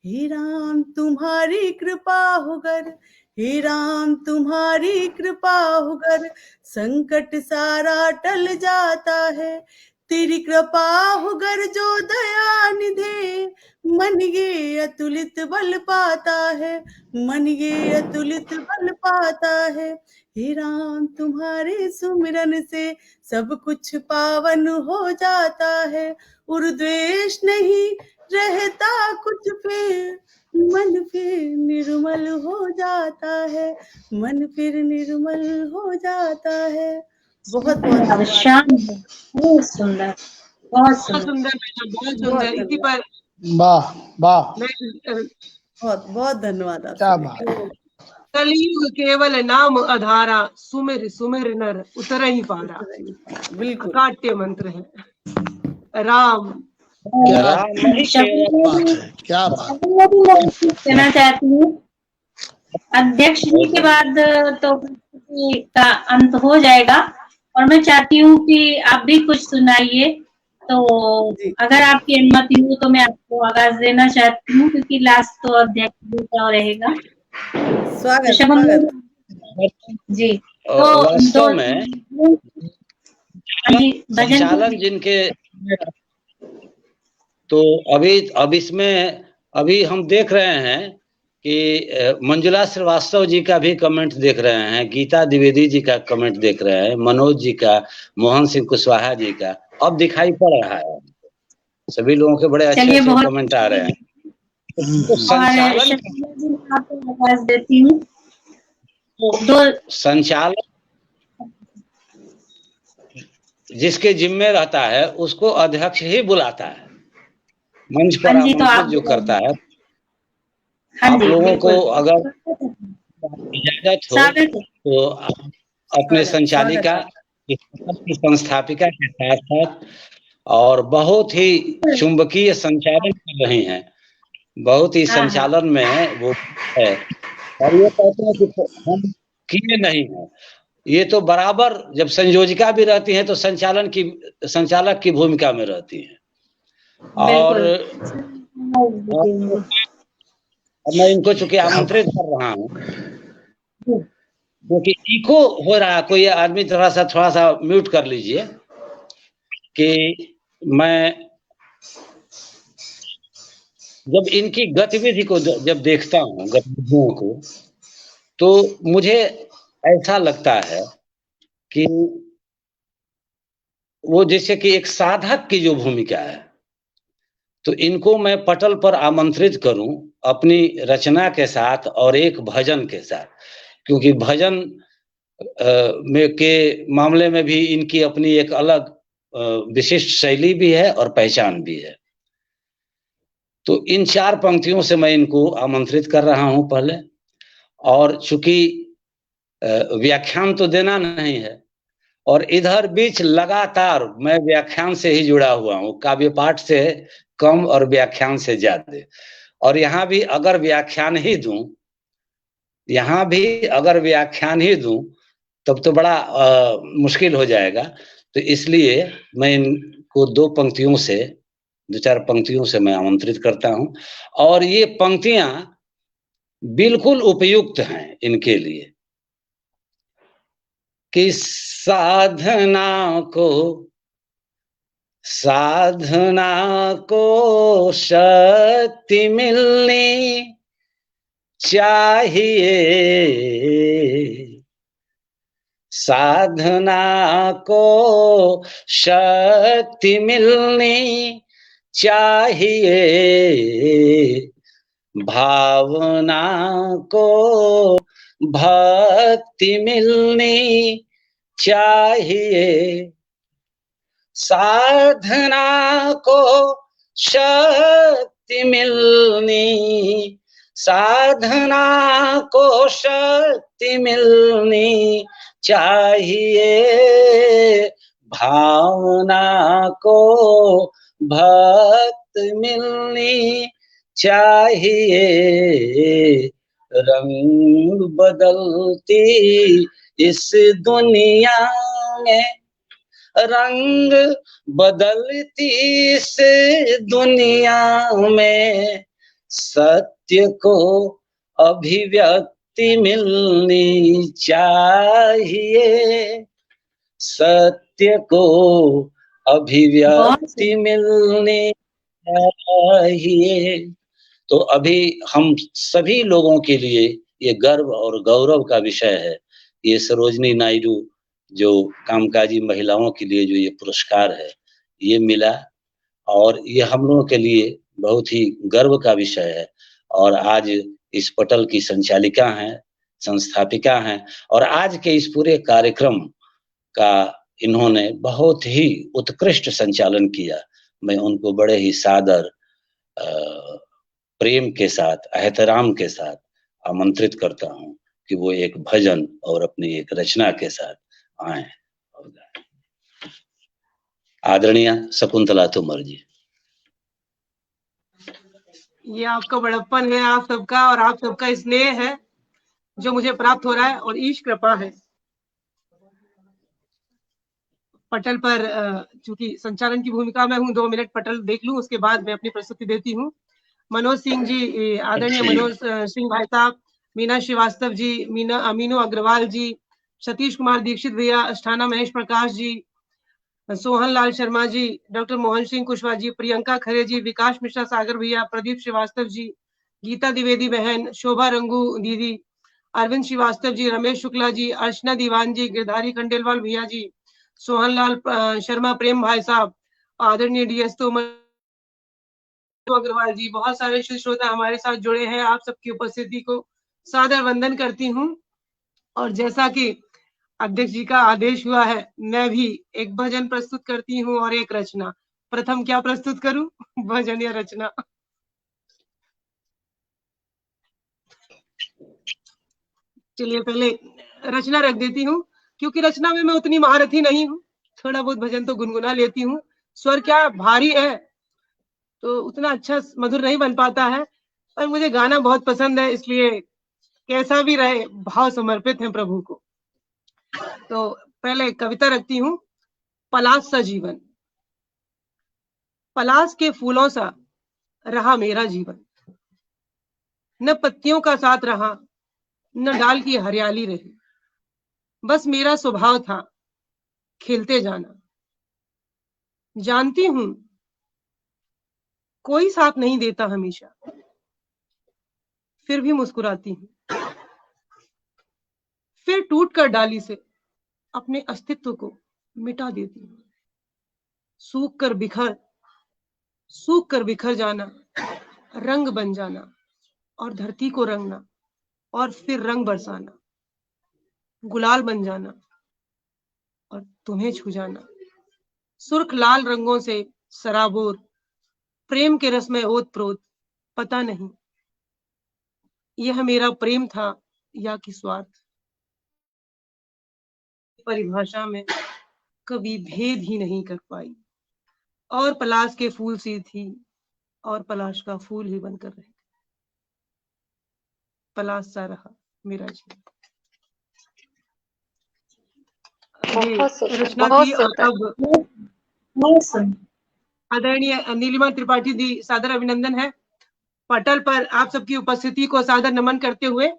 हे राम तुम्हारी कृपा होगर, हे राम तुम्हारी कृपा होगर, संकट सारा टल जाता है। तेरी कृपा होगर जो दया निधे, मन ये अतुलित बल पाता है, मन ये अतुलित बल पाता है। हे राम तुम्हारे सुमिरन से सब कुछ पावन हो जाता है। और द्वेष नहीं रहता कुछ फिर, मन फिर निर्मल हो जाता है, मन फिर निर्मल हो जाता है। बहुत बहुत धन्यवाद। शानदार, बहुत सुंदर, बहुत बहुत सुंदर। सुंदर बेटा, बहुत बहुत सुंदर। इसी धन्यवाद, पर वाह वाह, मैं बहुत बहुत धन्यवाद आप क्या सभी बात का। है। कलयुग केवल नाम आधारा, सुमिर सुमिर नर उतर ही पारा। बिल्कुल अकाट्य मंत्र है राम। क्या राम नहीं केवल बात है, क्या बात। कहना चाहती हूँ, अध्यक्ष जी के बाद तो का अंत हो जाएगा, और मैं चाहती हूँ कि आप भी कुछ सुनाइए। तो जी। अगर आपकी अनुमति हो तो मैं आपको आगाज देना चाहती हूँ, क्योंकि लास्ट तो अध्यक्ष जी का रहेगा। स्वागत ऋषभ हम स्वागत। लोग जी, तो वास्तव में जी भजन संचालन जिनके, तो अभी अब इसमें अभी हम देख रहे हैं कि मंजुला श्रीवास्तव जी का भी कमेंट देख रहे हैं, गीता द्विवेदी जी का कमेंट देख रहे हैं, मनोज जी का, मोहन सिंह कुशवाहा जी का अब दिखाई पड़ रहा है। सभी लोगों के बड़े अच्छे अच्छे कमेंट आ रहे हैं। तो संचालन आपको आवाज देती हूँ। दो संचालन जिसके जिम्मे रहता है उसको अध्यक्ष ही बुलाता है, मंच पर हाँ जी, तो आमंत्रित आप जो करता है। हाँ आप जी, लोगों को बिल्कुल। अगर इजाजत हो स्वागत है। तो अपने संचालिका की संस्थापिका के साथ साथ और बहुत ही चुंबकीय संचालन कर रही हैं, बहुत ही हाँ, संचालन में वो है, और ये कहते हैं कि हम किए नहीं हैं। ये तो बराबर जब संयोजिका भी रहती हैं तो संचालक की भूमिका में रहती हैं। और मैं इनको चूंकि आमंत्रित कर रहा हूँ क्योंकि इको हो रहा है, कोई आदमी थोड़ा सा म्यूट कर लीजिए, कि मैं जब इनकी गतिविधि को जब देखता हूँ, गतिविधियों को, तो मुझे ऐसा लगता है कि वो जैसे कि एक साधक की जो भूमिका है, तो इनको मैं पटल पर आमंत्रित करूं अपनी रचना के साथ और एक भजन के साथ, क्योंकि भजन में के मामले में भी इनकी अपनी एक अलग विशिष्ट शैली भी है और पहचान भी है। तो इन 4 पंक्तियों से मैं इनको आमंत्रित कर रहा हूं पहले, और चूंकि व्याख्यान तो देना नहीं है, और इधर बीच लगातार मैं व्याख्यान से ही जुड़ा हुआ हूँ, काव्य पाठ से कम और व्याख्यान से ज्यादा। और यहाँ भी अगर व्याख्यान ही दूं, तब तो बड़ा मुश्किल हो जाएगा। तो इसलिए मैं इनको 2-4 पंक्तियों से मैं आमंत्रित करता हूँ, और ये पंक्तियां बिल्कुल उपयुक्त हैं इनके लिए कि साधना को शक्ति मिलनी चाहिए, साधना को शक्ति मिलनी चाहिए, भावना को भक्ति मिलनी चाहिए, साधना को शक्ति मिलनी, साधना को शक्ति मिलनी चाहिए, भावना को भक्ति मिलनी चाहिए, रंग बदलती इस दुनिया में, रंग बदलती इस दुनिया में, सत्य को अभिव्यक्ति मिलनी चाहिए, सत्य को अभिव्यक्ति मिलनी चाहिए। तो अभी हम सभी लोगों के लिए ये गर्व और गौरव का विषय है, ये सरोजनी नायडू जो कामकाजी महिलाओं के लिए जो ये पुरस्कार है ये मिला, और ये हम लोगों के लिए बहुत ही गर्व का विषय है। और आज इस पटल की संचालिका हैं, संस्थापिका हैं, और आज के इस पूरे कार्यक्रम का इन्होंने बहुत ही उत्कृष्ट संचालन किया। मैं उनको बड़े ही सादर प्रेम के साथ, एहतराम के साथ आमंत्रित करता हूं कि वो एक भजन और अपनी एक रचना के साथ आए। आदरणीय शकुंतला तोमर जी। ये आपका बड़प्पन है, आप सबका, और आप सबका स्नेह है जो मुझे प्राप्त हो रहा है, और ईश कृपा है। पटल पर चूंकि संचालन की भूमिका में हूँ, 2 मिनट पटल देख लूं, उसके बाद मैं अपनी प्रस्तुति देती हूँ। मनोज सिंह जी, आदरणीय मनोज सिंह भाई साहब, मीना श्रीवास्तव जी, अमीनो अग्रवाल जी, सतीश कुमार दीक्षित भैया, अष्टाना महेश प्रकाश जी, सोहन लाल शर्मा जी, डॉक्टर मोहन सिंह कुशवाहा जी, प्रियंका खरे जी, विकास मिश्रा सागर भैया, प्रदीप श्रीवास्तव जी, गीता द्विवेदी बहन, शोभा रंगू दीदी, अरविंद श्रीवास्तव जी, रमेश शुक्ला जी, अर्चना दीवान जी, गिरधारी खंडेलवाल भैया जी, सोहन लाल शर्मा प्रेम भाई साहब, आदरणीय डीएस तोमर अग्रवाल जी, बहुत सारे श्रोता हमारे साथ जुड़े हैं। आप सबकी उपस्थिति को सादर वंदन करती हूँ। और जैसा कि अध्यक्ष जी का आदेश हुआ है, मैं भी एक भजन प्रस्तुत करती हूँ और एक रचना। प्रथम क्या प्रस्तुत करूं, भजन या रचना? चलिए पहले रचना रख देती हूँ, क्योंकि रचना में मैं उतनी महारथी नहीं हूँ। थोड़ा बहुत भजन तो गुनगुना लेती हूँ, स्वर क्या भारी है तो उतना अच्छा मधुर नहीं बन पाता है, पर मुझे गाना बहुत पसंद है, इसलिए कैसा भी रहे भाव समर्पित है प्रभु को। तो पहले कविता रखती हूँ, पलाश सा जीवन। पलाश के फूलों सा रहा मेरा जीवन, न पत्तियों का साथ रहा, न डाल की हरियाली रही, बस मेरा स्वभाव था खिलते जाना। जानती हूं कोई साथ नहीं देता हमेशा, फिर भी मुस्कुराती हूं। फिर टूट कर डाली से अपने अस्तित्व को मिटा देती हूं। सूख कर बिखर जाना, रंग बन जाना, और धरती को रंगना, और फिर रंग बरसाना, गुलाल बन जाना और तुम्हें छू जाना। सुर्ख लाल रंगों से सराबोर, प्रेम के रस में ओत प्रोत, पता नहीं यह मेरा प्रेम था या कि स्वार्थ। परिभाषा में कभी भेद ही नहीं कर पाई, और पलाश के फूल सी थी और पलाश का फूल ही बनकर रह गई। पलाश सा रहा मेरा जीवन। रचना थी। अब आदरणीय नीलिमा त्रिपाठी दी सादर अभिनंदन है। पटल पर आप सबकी उपस्थिति को सादर नमन करते हुए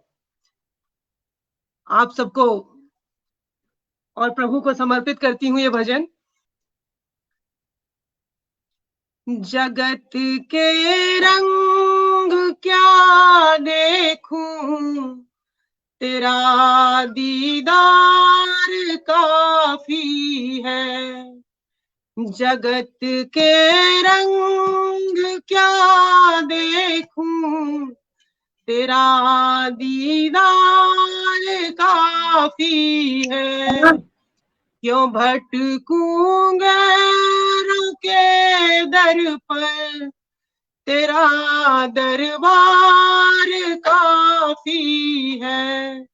आप सबको और प्रभु को समर्पित करती हूँ ये भजन। जगत के रंग क्या देखूं, तेरा दीदार काफी है। जगत के रंग क्या देखूं, तेरा दीदार काफी है। क्यों भटकूं गैरों के दर पर, तेरा दरबार काफी है।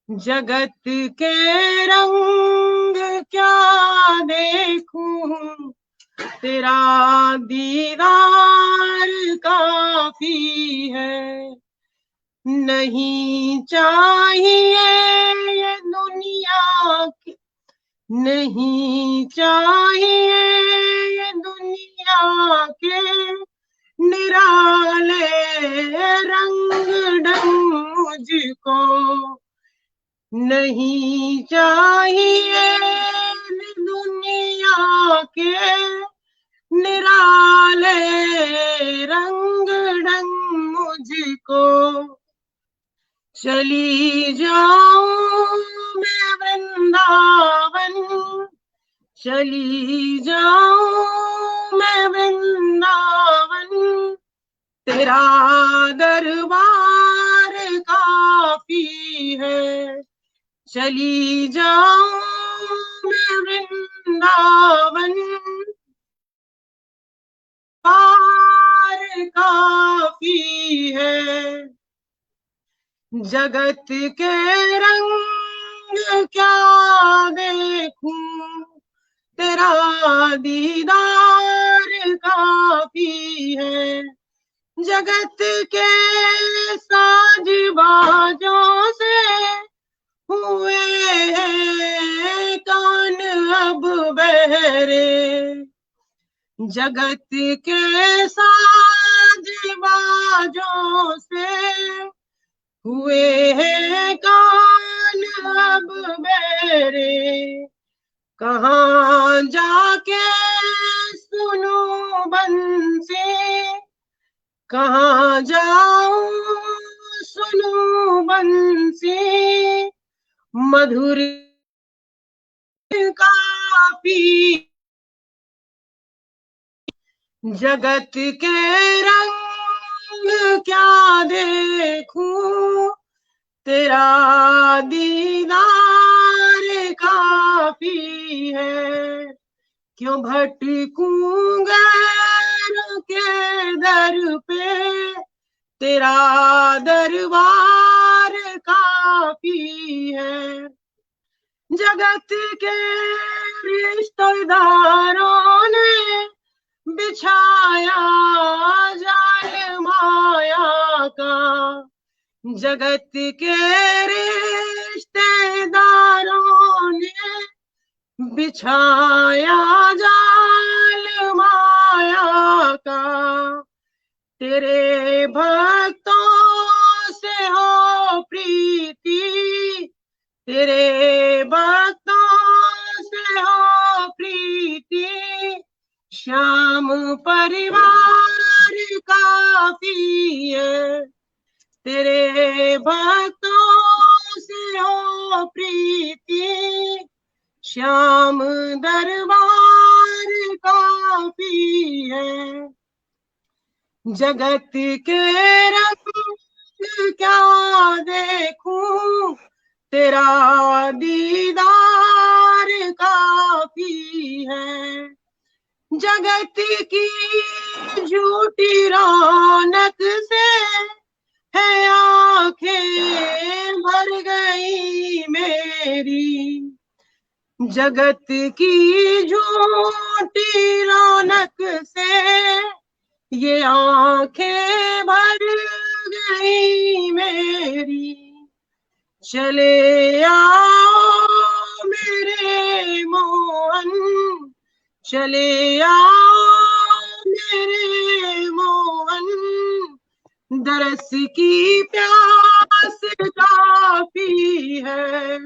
जगत के रंग क्या देखूं, तेरा दीदार काफी है। नहीं चाहिए ये दुनिया के, नहीं चाहिए ये दुनिया के निराले रंग ढंग मुझको, नहीं चाहिए दुनिया के निराले रंग ढंग मुझको। चली जाऊं मैं वृंदावन, चली जाऊं मैं वृंदावन, तेरा दरबार काफी है। चली जाऊं मैं वृंदावन, पार काफी है। जगत के रंग क्या देखूं, तेरा दीदार काफी है। जगत के साज बाजों से हुए हैं कान अब बहरे, जगत के साज बाजों से हुए हैं कान अब बहरे। कहाँ जाके सुनूं बंसी, कहाँ जाऊं सुनूं बंसी, मधुर काफी। जगत के रंग क्या देखूं, तेरा दीदार काफी है। क्यों भटकूं गैरों के दर पे, तेरा दरबार काफी है। जगत के रिश्तेदारों ने बिछाया जाल माया का, जगत के रिश्तेदारों ने बिछाया जाल माया का। तेरे भक्तों से हो प्रीति, तेरे भक्तों से हो प्रीति, श्याम परिवार काफी है। तेरे भक्तों से हो प्रीति, श्याम दरबार काफी है। जगत के रंग क्या देखूं, तेरा दीदार काफी है। जगत की झूठी रौनक से है आंखें भर गई मेरी, जगत की झूठी रौनक से ये आंखें भर गई मेरी। चले आओ मेरे मोहन, चले आओ मेरे मोहन, दरस की प्यास काफी है।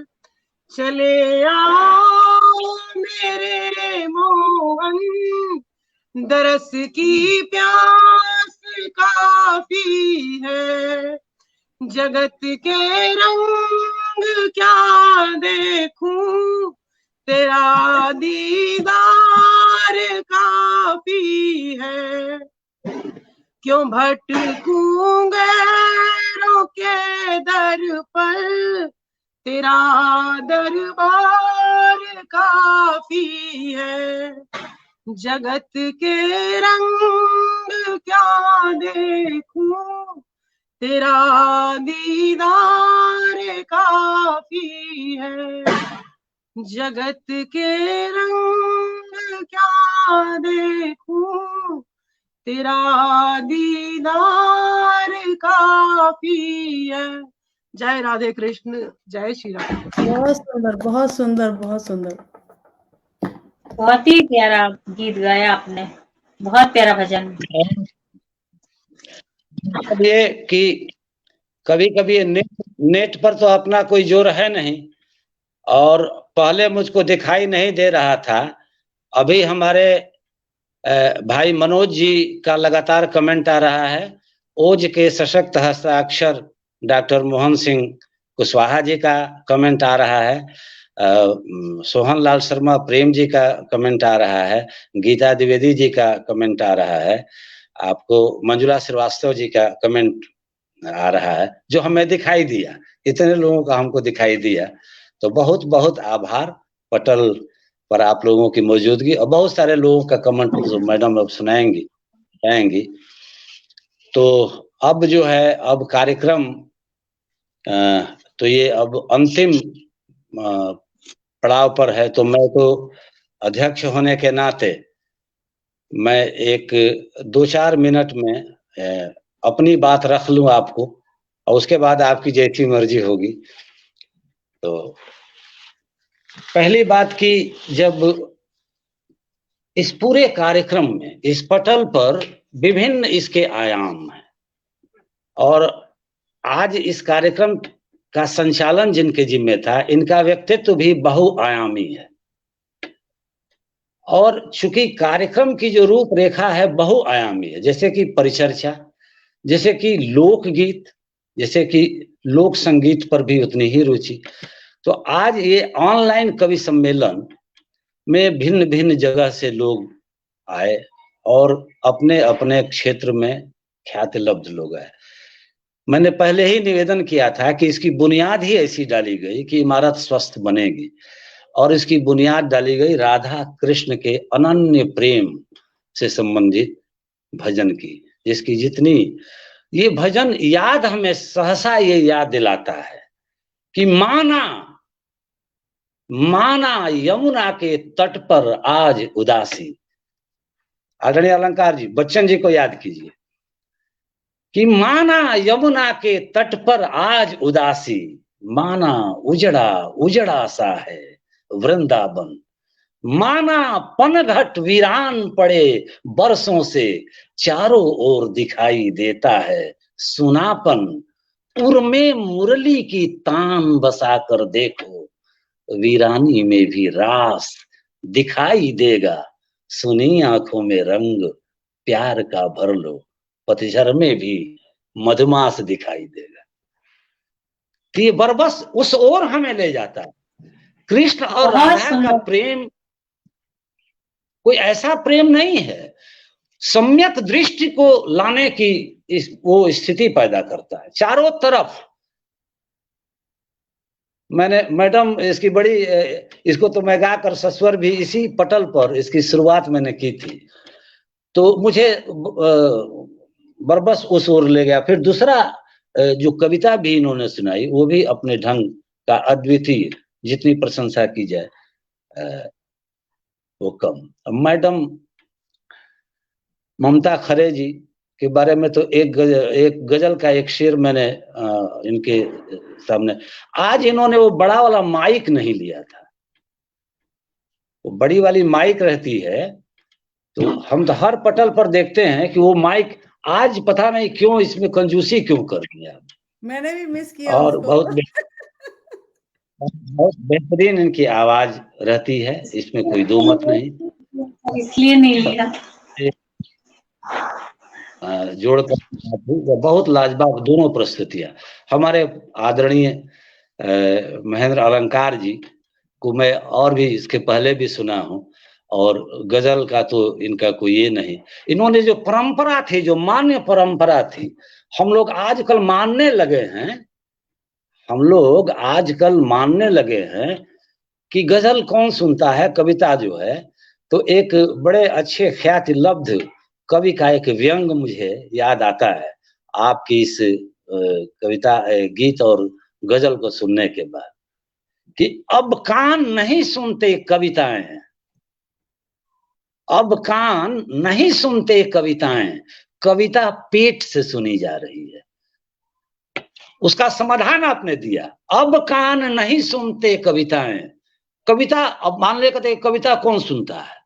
चले आओ मेरे मोहन, दरस की प्यास काफी है। जगत के रंग क्या देखूं, तेरा दीदार काफी है। क्यों भटकूं गैरों के दर पर, तेरा दरबार काफी है। जगत के रंग क्या देखूं, तेरा दीदार काफी है। जगत के रंग क्या देखूं, तेरा दीदार काफी है। जय राधे कृष्ण, जय श्री राम। बहुत सुंदर, बहुत सुंदर, बहुत सुंदर। बहुत ही प्यारा गीत गाया आपने, बहुत प्यारा भजन। ये कि कभी कभी नेट पर तो अपना कोई जोर है नहीं, और पहले मुझको दिखाई नहीं दे रहा था। अभी हमारे भाई मनोज जी का लगातार कमेंट आ रहा है। ओज के सशक्त हस्ताक्षर डॉक्टर मोहन सिंह कुशवाहा जी का कमेंट आ रहा है। सोहन लाल शर्मा प्रेम जी का कमेंट आ रहा है। गीता द्विवेदी जी का कमेंट आ रहा है। आपको मंजुला श्रीवास्तव जी का कमेंट आ रहा है, जो हमें दिखाई दिया। इतने लोगों का हमको दिखाई दिया, तो बहुत बहुत आभार पटल पर आप लोगों की मौजूदगी। और बहुत सारे लोगों का कमेंट जो मैडम अब सुनाएंगी। तो अब जो है, अब कार्यक्रम तो ये अब अंतिम पड़ाव पर है। तो मैं तो अध्यक्ष होने के नाते मैं एक 2-4 मिनट में अपनी बात रख लूं आपको, और उसके बाद आपकी जैसी मर्जी होगी। तो पहली बात कि जब इस पूरे कार्यक्रम में इस पटल पर विभिन्न इसके आयाम हैं, और आज इस कार्यक्रम का संचालन जिनके जिम्मे था, इनका व्यक्तित्व भी बहुआयामी है। और चूंकि कार्यक्रम की जो रूपरेखा है बहुआयामी है, जैसे कि परिचर्चा, जैसे कि लोकगीत, जैसे कि लोक संगीत पर भी उतनी ही रुचि। तो आज ये ऑनलाइन कवि सम्मेलन में भिन्न भिन्न जगह से लोग आए और अपने अपने क्षेत्र में ख्याति लब्ध लोग आए। मैंने पहले ही निवेदन किया था कि इसकी बुनियाद ही ऐसी डाली गई कि इमारत स्वस्थ बनेगी, और इसकी बुनियाद डाली गई राधा कृष्ण के अनन्य प्रेम से संबंधित भजन की, जिसकी जितनी ये भजन याद हमें सहसा ये याद दिलाता है कि माना यमुना के तट पर आज उदासी। आदरणीय अलंकार जी, बच्चन जी को याद कीजिए कि माना यमुना के तट पर आज उदासी, माना उजड़ा उजड़ा सा है वृंदावन, माना पनघट वीरान पड़े बरसों से चारों ओर दिखाई देता है सुनापन, उर में मुरली की तान बसा कर देखो, वीरानी में भी रास दिखाई देगा, सुनी आंखों में रंग प्यार का भर लो, पतझर में भी मधुमास दिखाई देगा। तो ये बरबस उस ओर हमें ले जाता है। कृष्ण और राधा का प्रेम कोई ऐसा प्रेम नहीं है, सम्यक दृष्टि को लाने की वो स्थिति पैदा करता है चारों तरफ। मैंने मैडम इसकी बड़ी इसको तो मैं गाकर सस्वर भी इसी पटल पर इसकी शुरुआत मैंने की थी, तो मुझे बरबस उस ओर ले गया। फिर दूसरा जो कविता भी इन्होंने सुनाई वो भी अपने ढंग का अद्वितीय, जितनी प्रशंसा की जाए वो कम। मैडम ममता खरे जी के बारे में तो एक गजल का एक शेर मैंने इनके सामने, आज इन्होंने वो बड़ा वाला माइक नहीं लिया था। वो बड़ी वाली माइक रहती है, तो हम तो हर पटल पर देखते हैं कि वो माइक आज पता नहीं क्यों इसमें कंजूसी क्यों कर दिया। मैंने भी मिस किया और उसको। बहुत बेहतरीन इनकी आवाज रहती है, इसमें कोई दो मत नहीं, इसलिए नहीं लिया। जोड़कर बहुत लाजवाब दोनों प्रस्तुतियां। हमारे आदरणीय महेंद्र अलंकार जी को मैं और भी इसके पहले भी सुना हूं, और गजल का तो इनका कोई ये नहीं। इन्होंने जो परंपरा थी, जो मान्य परंपरा थी, हम लोग आजकल मानने लगे हैं, हम लोग आजकल मानने लगे हैं कि गजल कौन सुनता है, कविता जो है। तो एक बड़े अच्छे ख्याति लब्ध कवि का एक व्यंग मुझे याद आता है आपकी इस कविता, गीत और गजल को सुनने के बाद, कि अब कान नहीं सुनते कविताएं, अब कान नहीं सुनते कविताएं, कविता पेट से सुनी जा रही है। उसका समाधान आपने दिया। अब कान नहीं सुनते कविताएं, कविता, अब मान ले कहते कविता कौन सुनता है?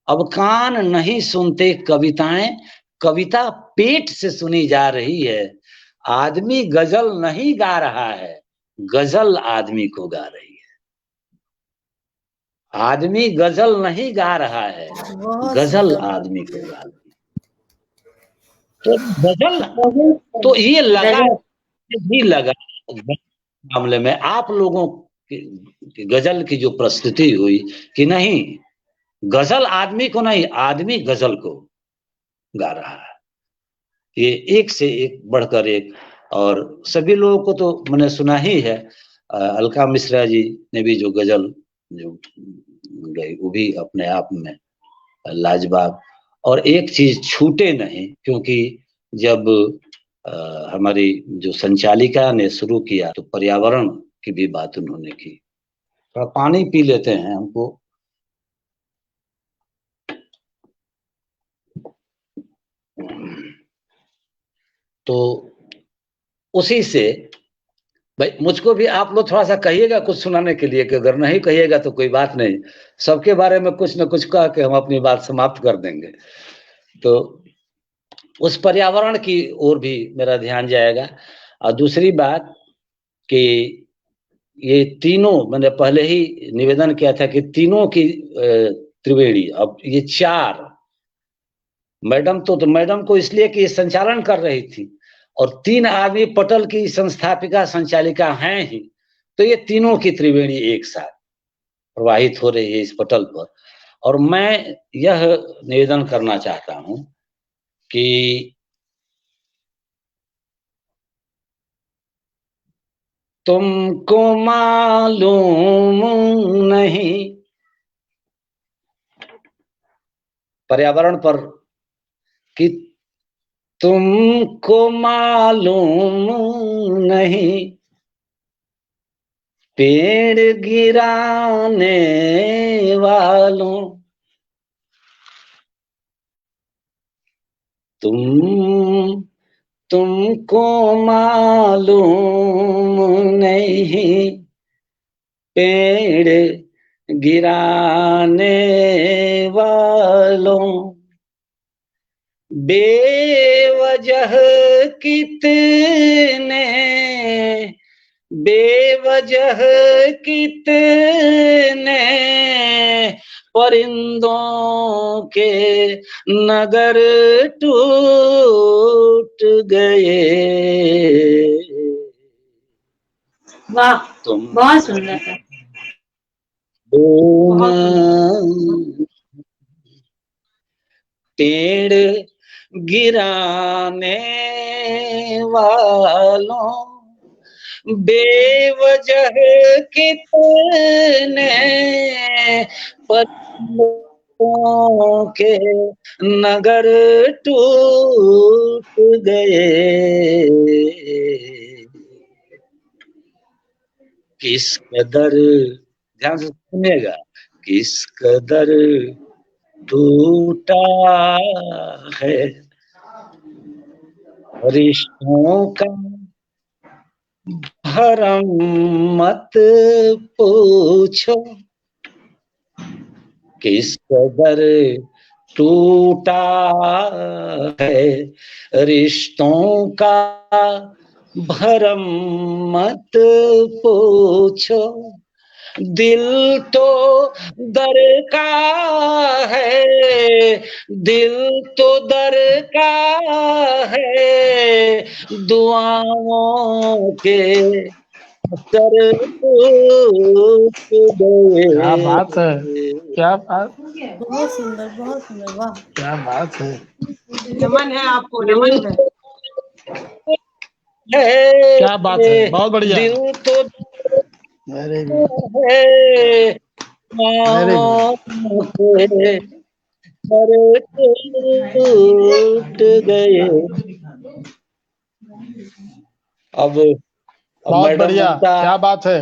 अब कान नहीं सुनते कविताएं, कविता पेट से सुनी जा रही है। आदमी गजल नहीं गा रहा है, गजल आदमी को गा रही है। आदमी गजल नहीं गा रहा है, गजल आदमी को गा रही है। तो गजल, तो ये लगा भी लगा मामले में आप लोगों की गजल की जो प्रस्तुति हुई कि नहीं, गजल आदमी को नहीं, आदमी गजल को गा रहा है। ये एक से एक बढ़कर एक, और सभी लोगों को तो मैंने सुना ही है। अलका मिश्रा जी ने भी जो गजल जो गई वो भी अपने आप में लाजवाब। और एक चीज छूटे नहीं, क्योंकि जब हमारी जो संचालिका ने शुरू किया तो पर्यावरण की भी बात उन्होंने की। थोड़ा पानी पी लेते हैं, हमको तो उसी से भाई मुझको भी आप लोग थोड़ा सा कहिएगा कुछ सुनाने के लिए, कि अगर नहीं कहिएगा तो कोई बात नहीं, सबके बारे में कुछ न कुछ कह के हम अपनी बात समाप्त कर देंगे। तो उस पर्यावरण की ओर भी मेरा ध्यान जाएगा। और दूसरी बात कि ये तीनों, मैंने पहले ही निवेदन किया था कि तीनों की त्रिवेणी, अब ये चार मैडम तो मैडम को इसलिए कि ये संचालन कर रही थी, और 3 आदमी पटल की संस्थापिका संचालिका हैं ही, तो ये तीनों की त्रिवेणी एक साथ प्रवाहित हो रही है इस पटल पर। और मैं यह निवेदन करना चाहता हूं कि तुमको मालूम नहीं, पर्यावरण पर, कि तुमको मालूम नहीं पेड़ गिराने वालों, तुमको मालूम नहीं पेड़ गिराने वालों, बेवजह कितने परिंदों के नगर टूट गए। वाह, बहुत सुंदर है। पेड़ गिराने वालों, बेवजह कितने परिंदों के नगर टूट गए। किस कदर, ध्यान से सुनिएगा, किस कदर टूटा है रिश्तों का भरम मत पूछो, किस कदर टूटा है रिश्तों का भरम मत पूछो, दिल तो दर का है, दिल तो दर का है, दुआओं के सर क्या बात है, क्या बात, बहुत सुंदर, वाह, क्या बात है। नमन है आपको, नमन है। क्या बात है, बहुत बढ़िया। दिल तो वेरी गुड, टूट गए। अब बहुत बढ़िया, क्या बात है।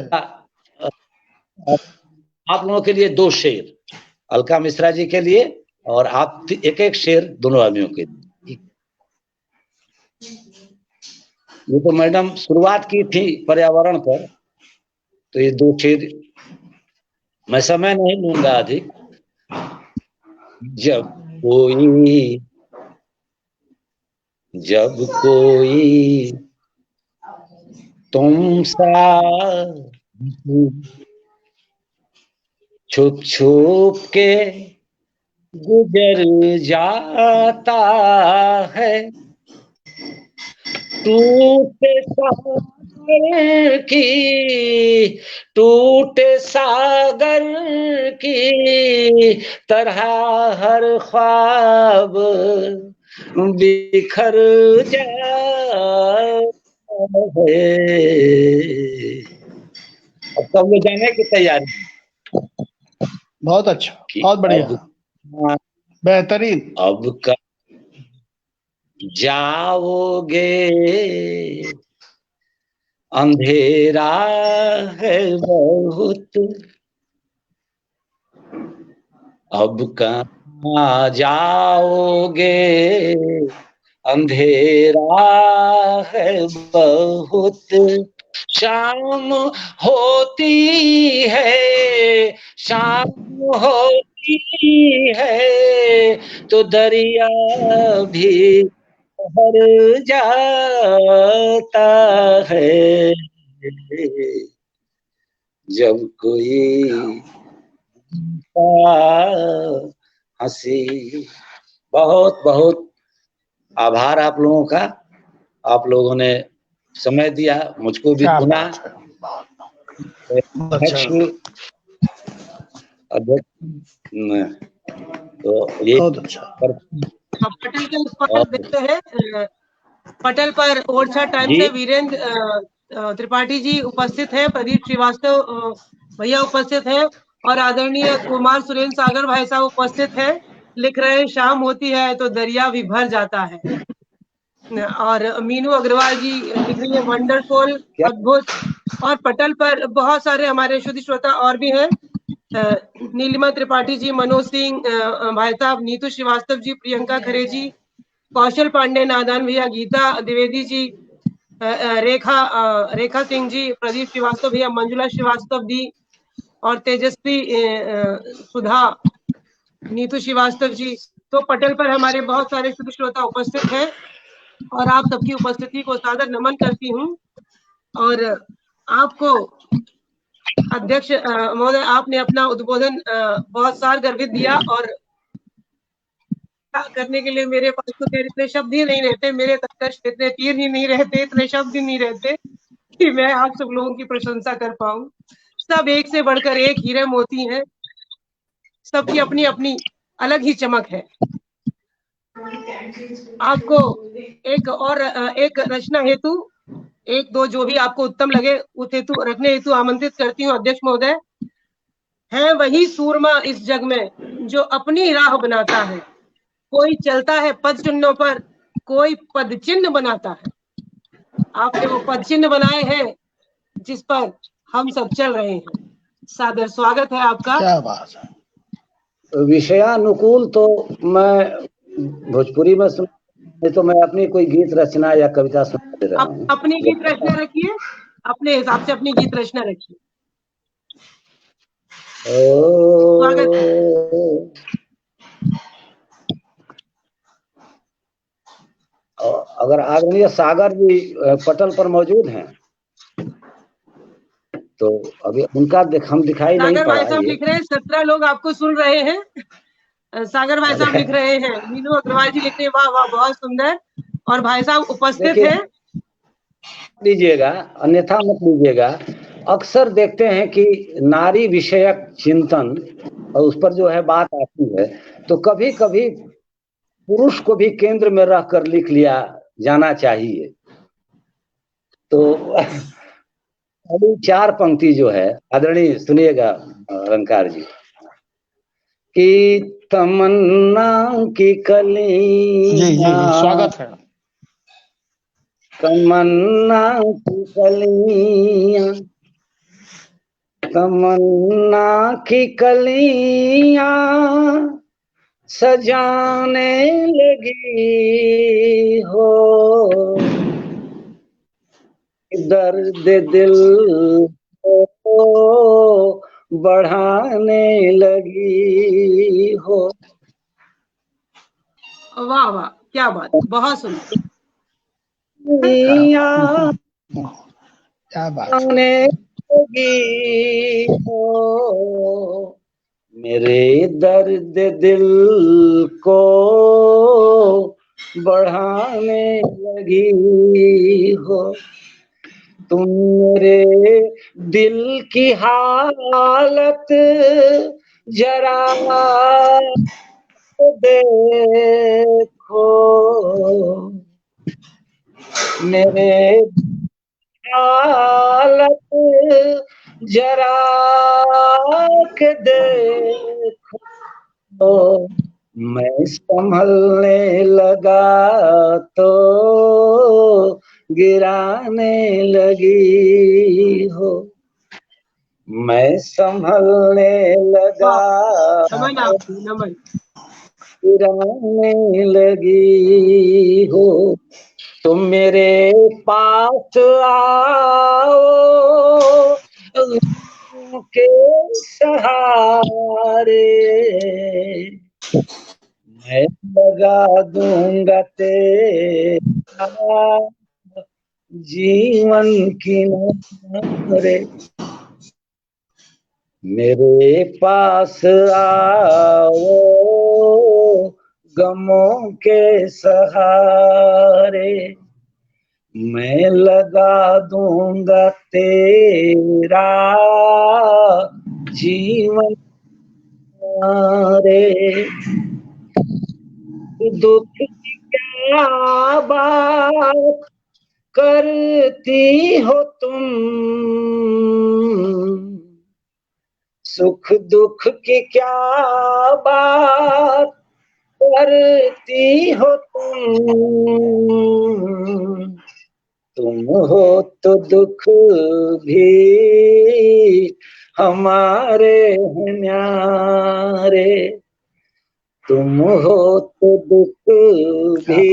आप लोगों के लिए 2 शेर, अलका मिश्रा जी के लिए और आप एक एक शेर दोनों आदमियों के। ये तो मैडम शुरुआत की थी पर्यावरण पर, तो ये 2 शेर मैं समय नहीं लूंगा अधिक। जब कोई तुम सा छुप छुप के गुजर जाता है, टूटे सागर की तरह हर ख्वाब बिखर जाता है। अब सब लोग जाने की तैयारी। बहुत अच्छा, बहुत बढ़िया, बेहतरीन। अब कब जाओगे, अंधेरा है बहुत, अब कहाँ जाओगे, अंधेरा है बहुत, शाम होती है, शाम होती है तो दरिया भी भर जाता है, जब कोई हंसी। बहुत बहुत आभार आप लोगों का, आप लोगों ने समय दिया, मुझको भी सुना। तो ये पटल के उस पटल देखते हैं, पटल पर ओरछा टाइम से वीरेंद्र त्रिपाठी जी उपस्थित हैं, प्रदीप श्रीवास्तव भैया उपस्थित हैं और आदरणीय कुमार सुरेंद्र सागर भाई साहब उपस्थित हैं। लिख रहे हैं शाम होती है तो दरिया भी भर जाता है। और मीनू अग्रवाल जी लिख रही है वंडरफुल, अद्भुत। और पटल पर बहुत सारे हमारे शुद्ध श्रोता और भी हैं, नीलिमा त्रिपाठी जी, मनोज सिंह भाई साहब, नीतू श्रीवास्तव जी, प्रियंका खरे जी, कौशल पांडे, नादान भैया, गीता द्विवेदी जी, रेखा सिंह जी, प्रदीप श्रीवास्तव भैया, मंजुला श्रीवास्तव जी और तेजस्वी सुधा, नीतू श्रीवास्तव जी। तो पटल पर हमारे बहुत सारे शुद्ध श्रोता उपस्थित हैं और आप सबकी उपस्थिति को सादर नमन करती हूँ। और आपको अध्यक्ष महोदय, आपने अपना उद्बोधन बहुत सारगर्भित दिया और करने के लिए मेरे पास तो इतने शब्द ही नहीं रहते, मेरे तक इतने तीर ही नहीं रहते, इतने शब्द ही नहीं रहते कि मैं आप सब लोगों की प्रशंसा कर पाऊं। सब एक से बढ़कर एक हीरे मोती हैं, सबकी अपनी अपनी अलग ही चमक है। आपको एक रचना हेतु, एक दो जो भी आपको उत्तम लगे उस हेतु रखने हेतु आमंत्रित करती हूँ। अध्यक्ष महोदय, है वही सूरमा इस जग में जो अपनी राह बनाता है, कोई चलता है पद चिन्हों पर, कोई पद चिन्ह बनाता है। आपने वो पद चिन्ह बनाए हैं जिस पर हम सब चल रहे हैं। सादर स्वागत है आपका। क्या बात है। विषयानुकूल तो मैं भोजपुरी में सुन, नहीं तो मैं अपनी कोई गीत रचना या कविता सुना दे रहा हूँ। अपनी गीत रचना रखिए, अपने हिसाब से अपनी गीत रचना रखिए। स्वागत है। अगर आदरणीय सागर जी पटल पर मौजूद हैं तो अभी उनका हम दिखाई नहीं पड़ा है। सागर भाई साहब लिख रहे हैं 17 लोग आपको सुन रहे हैं। सागर भाई साहब लिख रहे हैं, मीनू अग्रवाल जी लिख रहे हैं वाह वाह बहुत सुंदर, और भाई साहब उपस्थित हैं। लीजिएगा, अन्यथा मत लीजिएगा। अक्सर देखते हैं कि नारी विषयक चिंतन और उस पर जो है बात आती है, तो कभी कभी पुरुष को भी केंद्र में रखकर लिख लिया जाना चाहिए। तो अभी 4 पंक्ति जो है, आदरणीय सुनिएगा अलंकार जी, कि तमन्ना की कलियां, स्वागत है। तमन्ना की कलियां, तमन्ना की कलियां सजाने लगी हो, दर्द दिल को बढ़ाने लगी हो। वाह वाह, क्या बात, बहुत सुंदर। क्या बात। बढ़ाने लगी हो, मेरे दर्द दिल को बढ़ाने लगी हो। तुम मेरे दिल की हालत जरा देखो, मेरे हालत जरा के देखो। मैं संभलने लगा तो गिराने लगी हो, मैं संभलने लगा नमन आपको, नमन। गिराने लगी हो। तुम मेरे पास आओ के सहारे, मैं लगा दूंगा तेरा जीवन किनारे। मेरे पास आओ गमों के सहारे, मैं लगा दूंगा तेरा जीवन किनारे। दुख की क्या बात करती हो तुम, सुख दुख की क्या बात करती हो तुम हो तो दुख भी हमारे हैं न्यारे, तुम हो तो दुख भी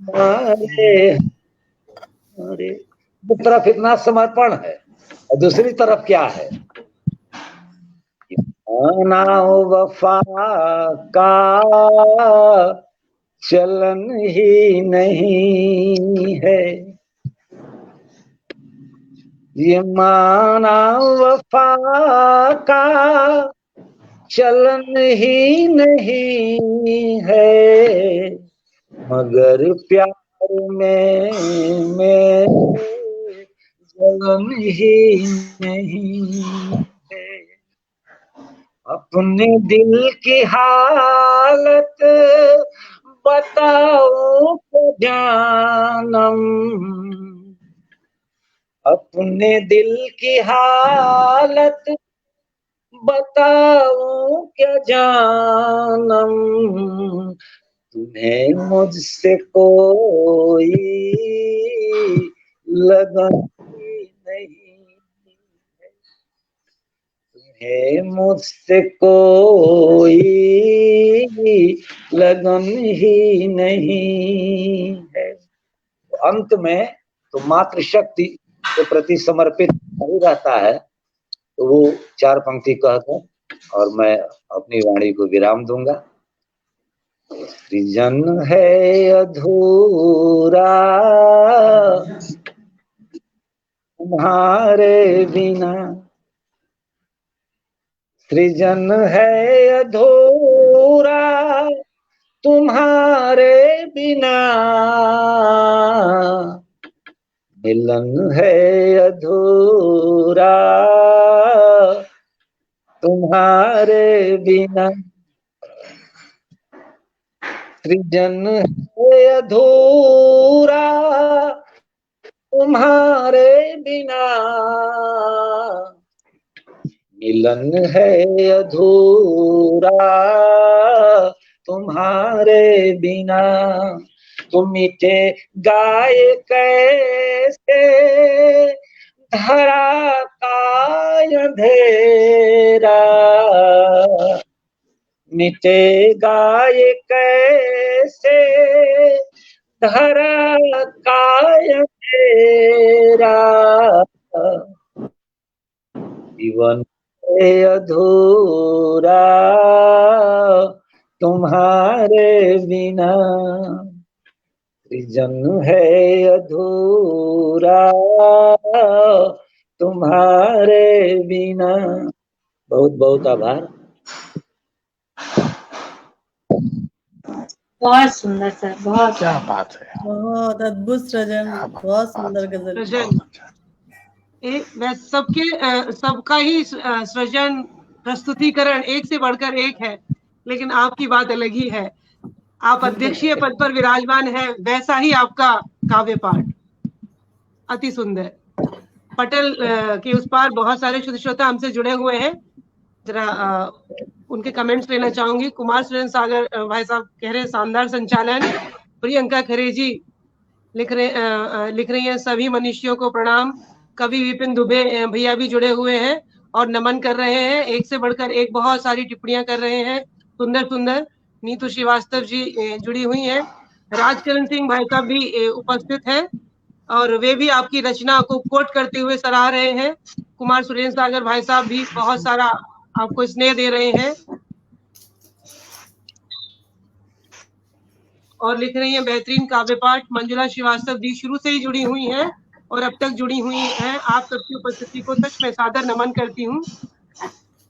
हमारे। अरे एक तरफ इतना समर्पण है और दूसरी तरफ क्या है, ना वफा का चलन ही नहीं है, ये माना वफा का चलन ही नहीं है, मगर प्यार में जलन ही नहीं है। अपने दिल की हालत बताओ तो जानम, अपने दिल की हालत बताओ क्या जानम, तुम्हें मुझसे कोई लगन नहीं है, तुम्हें मुझसे कोई लगन ही नहीं है। अंत में तो मातृशक्ति के प्रति समर्पित नहीं रहता है, तो वो 4 पंक्ति कहकर और मैं अपनी वाणी को विराम दूंगा। सृजन है अधूरा तुम्हारे बिना, सृजन है अधूरा तुम्हारे बिना, मिलन है अधूरा तुम्हारे बिना, सृजन है अधूरा तुम्हारे बिना, मिलन है अधूरा तुम्हारे बिना, तुम मीठे गाए कैसे धरा का अंधेरा, मिटेगा ये कैसे धरा काय तेरा, जीवन है अधूरा तुम्हारे बिना, सृजन है अधूरा तुम्हारे बिना। बहुत बहुत आभार। बहुत सुंदर सर, बहुत क्या बात है, बहुत अद्भुत सृजन, बहुत सुंदर गजल। सृजन मैं सबका ही सृजन प्रस्तुतिकरण एक से बढ़कर एक है, लेकिन आपकी बात अलग ही है। आप अध्यक्षीय पद पर विराजमान है, वैसा ही आपका काव्य पाठ अति सुंदर। पटल के उस पार बहुत सारे श्रोता हमसे जुड़े हुए हैं, जरा उनके कमेंट्स लेना चाहूंगी। कुमार सुरेंद्र सागर भाई साहब कह रहे हैं शानदार संचालन। प्रियंका खरे जी लिख रही हैं सभी मनुष्यों को प्रणाम। कवि विपिन दुबे भैया भी जुड़े हुए हैं और नमन कर रहे हैं, एक से बढ़कर एक बहुत सारी टिप्पणियां कर रहे हैं, सुंदर सुंदर। नीतू श्रीवास्तव जी जुड़ी हुई हैं। राजकरण सिंह भाई साहब भी उपस्थित हैं और वे भी आपकी रचना को कोट करते हुए सराह रहे हैं। कुमार सुरेंद्र सागर भाई साहब भी बहुत सारा आपको स्नेह दे रहे हैं और लिख रही हैं बेहतरीन काव्य पाठ। मंजुला श्रीवास्तव जी शुरू से ही जुड़ी हुई हैं और अब तक जुड़ी हुई हैं। आप सबकी उपस्थिति को सच में सादर नमन करती हूँ।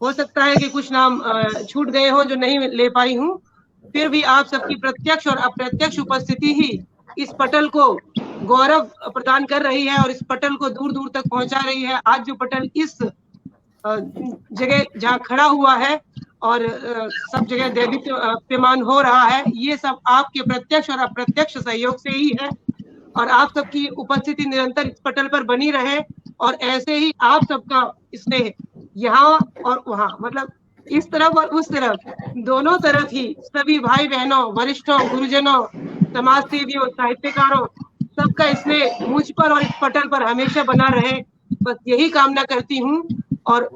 हो सकता है कि कुछ नाम छूट गए हो जो नहीं ले पाई हूँ, फिर भी आप सबकी प्रत्यक्ष और अप्रत्यक्ष उपस्थिति ही इस पटल को गौरव प्रदान कर रही है और इस पटल को दूर दूर तक पहुंचा रही है। आज जो पटल इस जगह जहाँ खड़ा हुआ है और सब जगह दैदीप्यमान हो रहा है, ये सब आपके प्रत्यक्ष और अप्रत्यक्ष सहयोग से ही है। और आप सबकी उपस्थिति निरंतर इस पटल पर बनी रहे और ऐसे ही आप सबका स्नेह यहाँ और वहाँ, मतलब इस तरफ और उस तरफ, दोनों तरफ ही सभी भाई बहनों, वरिष्ठों, गुरुजनों, समाज सेवियों, साहित्यकारों, सबका स्नेह मुझ पर और इस पटल पर हमेशा बना रहे, बस यही कामना करती हूँ। और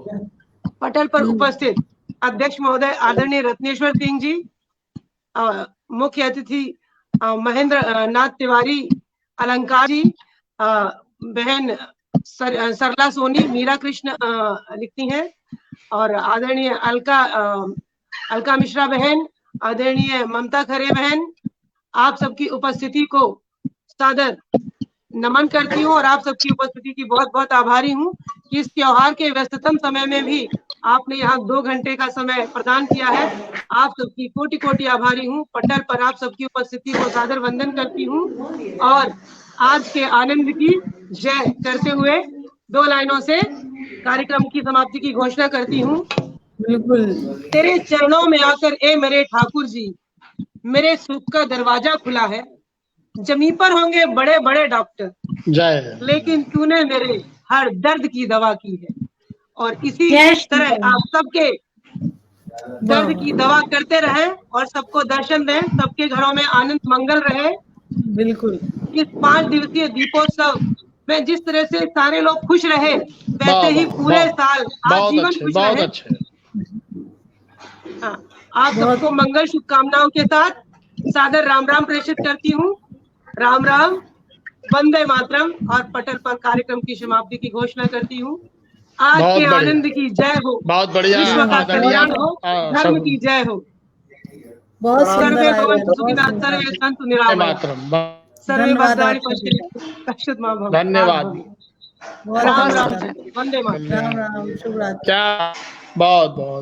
पटल पर उपस्थित अध्यक्ष महोदय आदरणीय रत्नेश्वर सिंह जी, मुख्य अतिथि महेंद्र नाथ तिवारी, अलंकार जी, बहन सरला सोनी, मीरा कृष्ण लिखती हैं, और आदरणीय अलका मिश्रा बहन, आदरणीय ममता खरे बहन, आप सबकी उपस्थिति को सादर नमन करती हूँ और आप सबकी उपस्थिति की बहुत बहुत आभारी हूँ कि इस त्योहार के व्यस्ततम समय में भी आपने यहाँ 2 घंटे का समय प्रदान किया है। आप सबकी कोटि कोटि आभारी हूँ। पटल पर आप सबकी उपस्थिति को सादर वंदन करती हूँ और आज के आनंद की जय करते हुए 2 लाइनों से कार्यक्रम की समाप्ति की घोषणा करती हूँ। बिल्कुल। तेरे चरणों में आकर ए मेरे ठाकुर जी, मेरे सुख का दरवाजा खुला है। जमी पर होंगे बड़े बड़े डॉक्टर, जय, लेकिन तूने मेरे हर दर्द की दवा की है। और इसी तरह आप सबके दर्द की दवा करते रहे और सबको दर्शन दें, सबके घरों में आनंद मंगल रहे। बिल्कुल। इस 5 दिवसीय दीपोत्सव में जिस तरह से सारे लोग खुश रहे, वैसे ही पूरे साल आजीवन खुश रहे। बहुत अच्छे। हाँ, आप सबको मंगल शुभकामनाओं के साथ सादर राम राम प्रेषित करती हूँ। राम राम, वंदे मातरम, और पटल पर कार्यक्रम की समाप्ति की घोषणा करती हूँ। आज के आनंद की जय हो, बहुत बढ़िया, विश्व का कल्याण हो, धर्म की जय हो। बहुत सर्वे सुंदर भवन्तु सुखिनः, सर्वे सन्तु निरामयाः, सर्वे भद्राणि पश्यन्तु कश्चित् मा भवेत्। धन्यवाद। राम राम, वंदे मातरम। राम राम, शुभ रात्रि। क्या बहुत बहुत